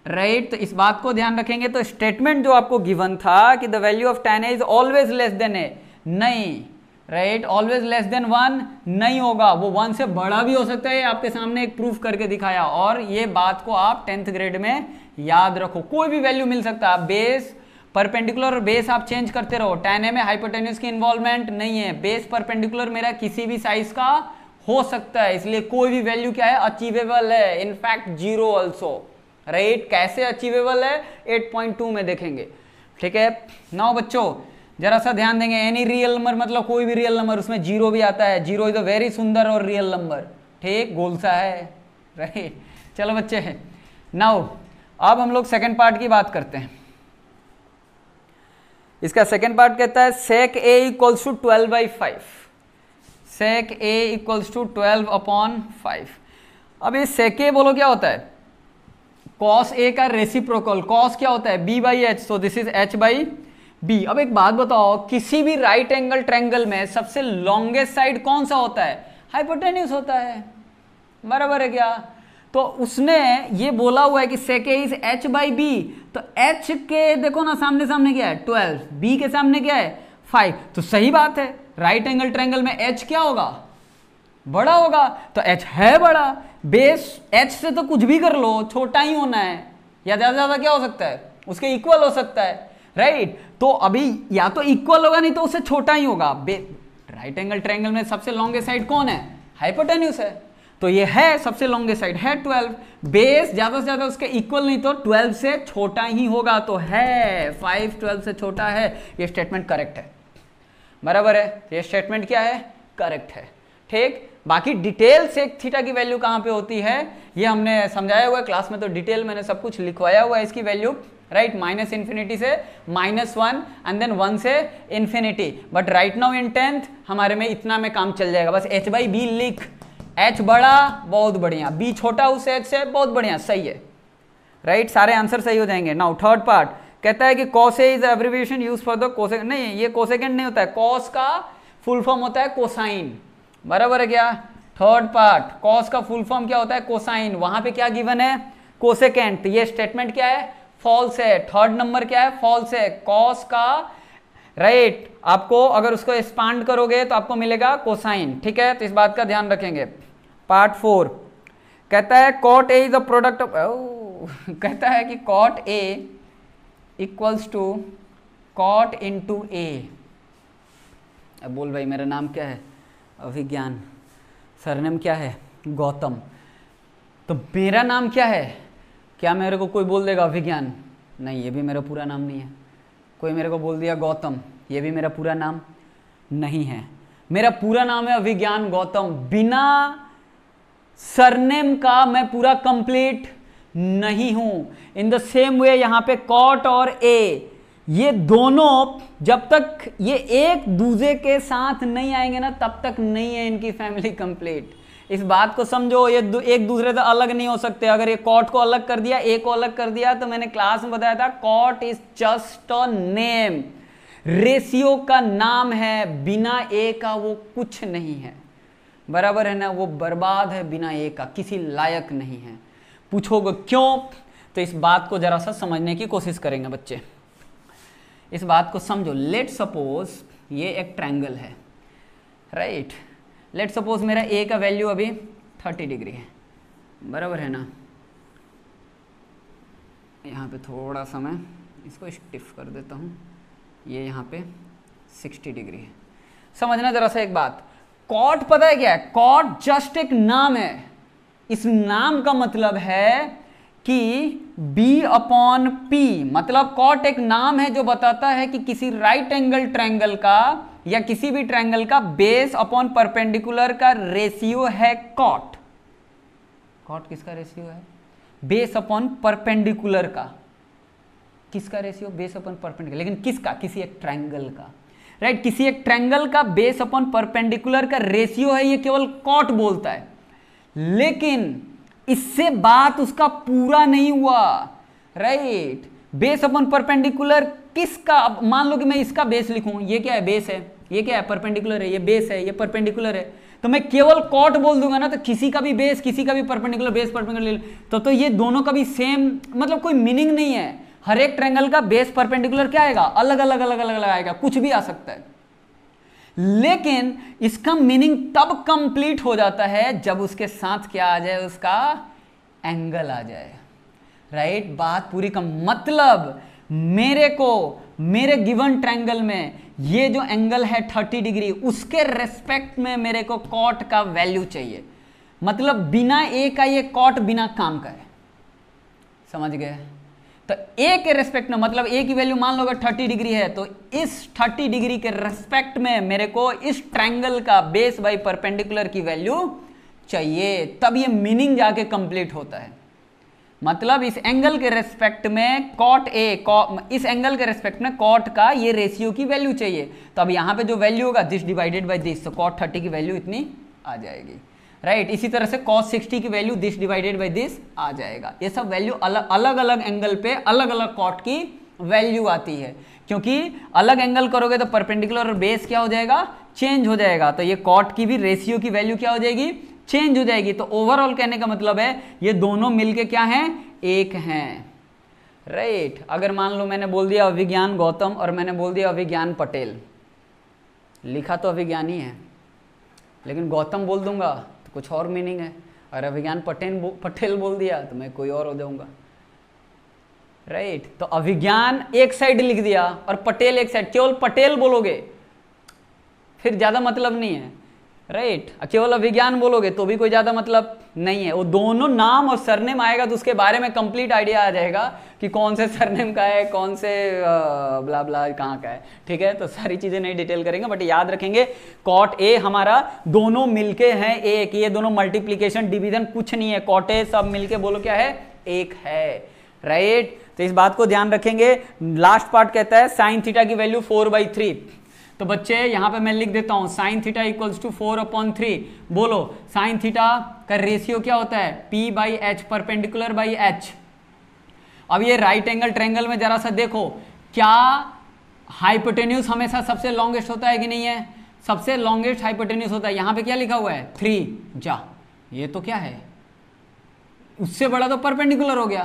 राइट। तो इस बात को ध्यान रखेंगे। तो स्टेटमेंट जो आपको गिवन था कि the value of tan a is always less than a, नहीं, राइट, ऑलवेज लेस देन 1 नहीं होगा, वो 1 से बड़ा भी हो सकता है, आपके सामने एक प्रूफ करके दिखाया। और ये बात को आप 10th ग्रेड में याद रखो, कोई भी वैल्यू मिल सकता है। बेस परपेंडिकुलर, बेस आप चेंज करते रहो। tan a में हाइपोटेन्यूज की इन्वॉल्वमेंट नहीं है, बेस परपेंडिकुलर मेरा किसी भी साइज का हो सकता है, इसलिए कोई भी वैल्यू क्या है, अचीवेबल है, इनफैक्ट 0 ऑल्सो, राइट। कैसे अचीवेबल है 8.2 में देखेंगे, ठीक है। नाउ बच्चों जरा सा ध्यान देंगे, एनी रियल नंबर मतलब कोई भी रियल नंबर, उसमें 0 भी आता है, 0 इज अ वेरी सुंदर और रियल नंबर, ठीक, गोल सा है, राइट। चलो बच्चे, नाउ अब हम लोग सेकेंड पार्ट की बात करते हैं। इसका सेकेंड पार्ट कहता है sec a equals to 12/5, sec a equals to 12/5। अब ये sec a बोलो क्या होता है, cos a का रेसिप्रोकल, cos क्या होता है, b/h, so this is h/b। अब एक बात बताओ, किसी भी राइट एंगल ट्रायंगल में सबसे लॉन्गेस्ट साइड कौन सा होता है, हाइपोटेन्यूज होता है, बराबर है क्या। तो उसने ये बोला हुआ है कि sec a इज h/b, तो h के देखो ना सामने सामने क्या है 12, b के सामने क्या है 5, तो सही बात है, राइट एंगल ट्रायंगल में h क्या होगा, बड़ा होगा, तो h है बड़ा। बेस h से तो कुछ भी कर लो, छोटा ही होना है, या ज्यादा ज्यादा क्या हो सकता है, उसके इक्वल हो सकता है, राइट। तो अभी या तो इक्वल होगा, नहीं तो उससे छोटा ही होगा। राइट एंगल ट्रायंगल में सबसे लॉन्गेस्ट साइड कौन है, हाइपोटेन्यूज है, तो ये है सबसे लॉन्गेस्ट साइड है 12। बेस ज्यादा से ज्यादा उसके इक्वल नहीं तो 12 से छोटा ही होगा, तो है 5 12 से छोटा है, ये स्टेटमेंट करेक्ट है, बराबर है। ये स्टेटमेंट क्या है, करेक्ट है, ठीक। बाकी डिटेल सेक थीटा की वैल्यू कहां पे होती है ये हमने समझाया हुआ है क्लास में, तो डिटेल मैंने सब कुछ लिखवाया हुआ है इसकी वैल्यू, राइट, -∞ से -1 एंड देन 1 से infinity. But right now in 10th हमारे में इतना में काम चल जाएगा, बस h/b लिख, h बड़ा बहुत बढ़िया, b छोटा उस h से बहुत बढ़िया, सही है, राइट, सारे आंसर सही हो जाएंगे। नाउ थर्ड पार्ट कहता है कि cos a is abbreviation use for the cosecant, नहीं ये कोसेकेंड नहीं होता है, cos का फुल फॉर्म होता है कोसाइन, बराबर है क्या। थर्ड पार्ट cos का फुल फॉर्म क्या होता है, कोसाइन, वहां पे क्या गिवन है, कोसेकेंड, तो ये स्टेटमेंट क्या है, फॉल्स है। थर्ड नंबर क्या है, फॉल्स है। cos का, राइट, आपको अगर उसको एक्सपांड करोगे तो आपको मिलेगा कोसाइन, ठीक है, तो इस बात का ध्यान रखेंगे। पार्ट 4 कहता है cot a is the product of, कहता है कि cot a equals to cot into A. अब बोल भाई मेरा नाम क्या है? अभिज्ञान। सरनेम क्या है? गौतम। तो मेरा नाम क्या है? क्या मेरे को कोई बोल देगा अभिज्ञान? नहीं, ये भी मेरा पूरा नाम नहीं है। कोई मेरे को बोल दिया गौतम, ये भी मेरा पूरा नाम नहीं है। मेरा पूरा नाम है अभिज्ञान गौतम। बिना सरनेम का मैं पूरा कंप्लीट नहीं हूं। इन द सेम वे यहां पे कॉट और ए, ये दोनों जब तक ये एक दूसरे के साथ नहीं आएंगे ना, तब तक नहीं है इनकी फैमिली कंप्लीट। इस बात को समझो, ये एक दूसरे से अलग नहीं हो सकते। अगर ये कॉट को अलग कर दिया, ए को अलग कर दिया, तो मैंने क्लास में बताया था cot is just a name, ratio का नाम है, बिना ए का वो कुछ नहीं है। बराबर है ना? वो बर्बाद है बिना ए का, किसी लायक नहीं है। पूछोगे क्यों? तो इस बात को जरा सा समझने की कोशिश करेंगे बच्चे। इस बात को समझो। लेट सपोज ये एक ट्रायंगल है, राइट। लेट सपोज मेरा ए का वैल्यू अभी 30 डिग्री है, बराबर है ना? यहाँ पे थोड़ा सा मैं इसको स्टिफ कर देता हूँ। ये यहाँ पे 60 डिग्री है। समझना जरा सा एक बात, कॉट पता है क्या है? कॉट जस्ट एक नाम है। इस नाम का मतलब है कि B अपॉन P, मतलब कॉट एक नाम है जो बताता है कि किसी राइट एंगल ट्रायंगल का या किसी भी ट्रायंगल का बेस अपॉन परपेंडिकुलर का रेशियो है कॉट। कॉट किसका रेशियो है? बेस अपॉन परपेंडिकुलर का। किसका रेशियो? Base upon perpendicular. लेकिन किसका? किसी एक ट्रायंगल का, राइट। किसी एक ट्रायंगल का बेस अपॉन परपेंडिकुलर का रेशियो है, ये केवल कॉट बोलता है। लेकिन इससे बात उसका पूरा नहीं हुआ, राइट। बेस अपॉन परपेंडिकुलर किसका? अब मान लो कि मैं इसका बेस लिखूं, ये क्या है? बेस है। ये क्या है? परपेंडिकुलर है। ये बेस है, ये परपेंडिकुलर है। तो मैं केवल कॉट बोल दूंगा ना, तो किसी का भी बेस, किसी का भी परपेंडिकुलर, बेस परपेंडिकुलर, तो ये दोनों का भी सेम, मतलब कोई मीनिंग नहीं है। हर एक ट्रायंगल का बेस परपेंडिकुलर क्या आएगा? अलग अलग अलग अलग अलग आएगा, कुछ भी आ सकता है। लेकिन इसका मीनिंग तब कंप्लीट हो जाता है जब उसके साथ क्या आ जाए? उसका एंगल आ जाए, राइट। बात पूरी का मतलब मेरे को मेरे गिवन ट्रायंगल में ये जो एंगल है 30 डिग्री, उसके रेस्पेक्ट में मेरे को कॉट का वैल्यू चाहिए। मतलब बिना ए का ये कॉट बिना काम का है। समझ गए? तो ए के रेस्पेक्ट में, मतलब ए की वैल्यू मान लो अगर 30 डिग्री है, तो इस 30 डिग्री के रेस्पेक्ट में मेरे को इस ट्रायंगल का बेस बाई परपेंडिकुलर की वैल्यू चाहिए, तब ये मीनिंग जाके कंप्लीट होता है। मतलब इस एंगल के रेस्पेक्ट में कॉट ए, इस एंगल के रेस्पेक्ट में कॉट का ये रेशियो की वैल्यू चाहिए। तो अब यहां पे जो वैल्यू होगा दिस डिवाइडेड बाय दिस, तो कॉट 30 की वैल्यू इतनी आ जाएगी, राइट। इसी तरह से cos 60 की value this divided by this आ जाएगा। ये सब वैल्यू अलग अलग एंगल पे अलग अलग कॉट की वैल्यू आती है, क्योंकि अलग एंगल करोगे तो परपेंडिकुलर और बेस क्या हो जाएगा? चेंज हो जाएगा। तो ये कॉट की भी रेशियो की वैल्यू क्या हो जाएगी? चेंज हो जाएगी। तो ओवरऑल कहने का मतलब है ये दोनों मिलके क्या हैं? एक हैं, राइट। अगर मान लो मैंने बोल दिया अभिज्ञान गौतम और मैंने बोल दिया अभिज्ञान पटेल, लिखा तो अभिज्ञान ही है, लेकिन गौतम बोल दूंगा तो कुछ और मीनिंग है, और अभिज्ञान पटेल बोल दिया तो मैं कोई और हो जाऊंगा, राइट। तो अभिज्ञान एक साइड लिख दिया और पटेल एक साइड, केवल पटेल बोलोगे फिर ज्यादा मतलब नहीं है, राइट। केवल अभिज्ञान बोलोगे तो भी कोई ज्यादा मतलब नहीं है। वो दोनों नाम और सरनेम आएगा तो उसके बारे में कंप्लीट आइडिया आ जाएगा कि कौन से सरनेम का है, कौन से ब्ला ब्ला कहाँ का है, ठीक है। तो सारी चीजें नहीं डिटेल करेंगे, बट याद रखेंगे कॉट ए हमारा दोनों मिलके हैं एक। ये दोनों मल्टीप्लीकेशन डिवीजन कुछ नहीं है, कॉट ए सब मिलके बोलो क्या है? एक है, राइट। तो इस बात को ध्यान रखेंगे। लास्ट पार्ट कहता है साइन थीटा की वैल्यू 4/3। तो बच्चे यहां पे मैं लिख देता हूं साइन थीटा इक्वल्स टू 4/3। बोलो साइन थीटा का रेशियो क्या होता है? P/H, perpendicular by H। अब ये राइट एंगल ट्रायंगल में जरा सा देखो, क्या हाइपोटेन्यूज हमेशा सबसे लॉन्गेस्ट होता है कि नहीं है? सबसे लॉन्गेस्ट हाइपोटेन्यूज होता है। यहां पे क्या लिखा हुआ है? 3। जा, ये तो क्या है? उससे बड़ा तो परपेंडिकुलर हो गया।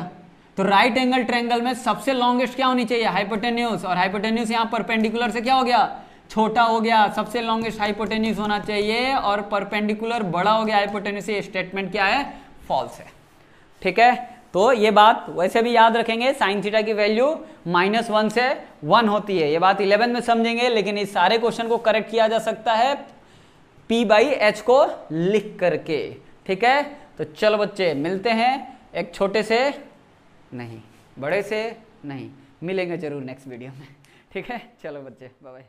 तो राइट एंगल ट्रायंगल में सबसे लॉन्गेस्ट क्या होनी चाहिए? हाइपोटेन्यूज। और हाइपोटेन्यूज यहां परपेंडिकुलर से क्या हो गया? छोटा हो गया। सबसे लॉन्गेस्ट हाइपोटेन्यूज होना चाहिए और परपेंडिकुलर बड़ा हो गया हाइपोटेन्यूज से। स्टेटमेंट क्या है? फॉल्स है, ठीक है। तो ये बात वैसे भी याद रखेंगे, साइन थीटा की वैल्यू -1 से 1 होती है, ये बात 11 में समझेंगे। लेकिन इस सारे क्वेश्चन को करेक्ट किया जा सकता है P/H को लिख करके, ठीक है। तो चलो बच्चे मिलते हैं एक छोटे से नहीं, बड़े से नहीं, मिलेंगे जरूर नेक्स्ट वीडियो में, ठीक है। चलो बच्चे बाय बाय।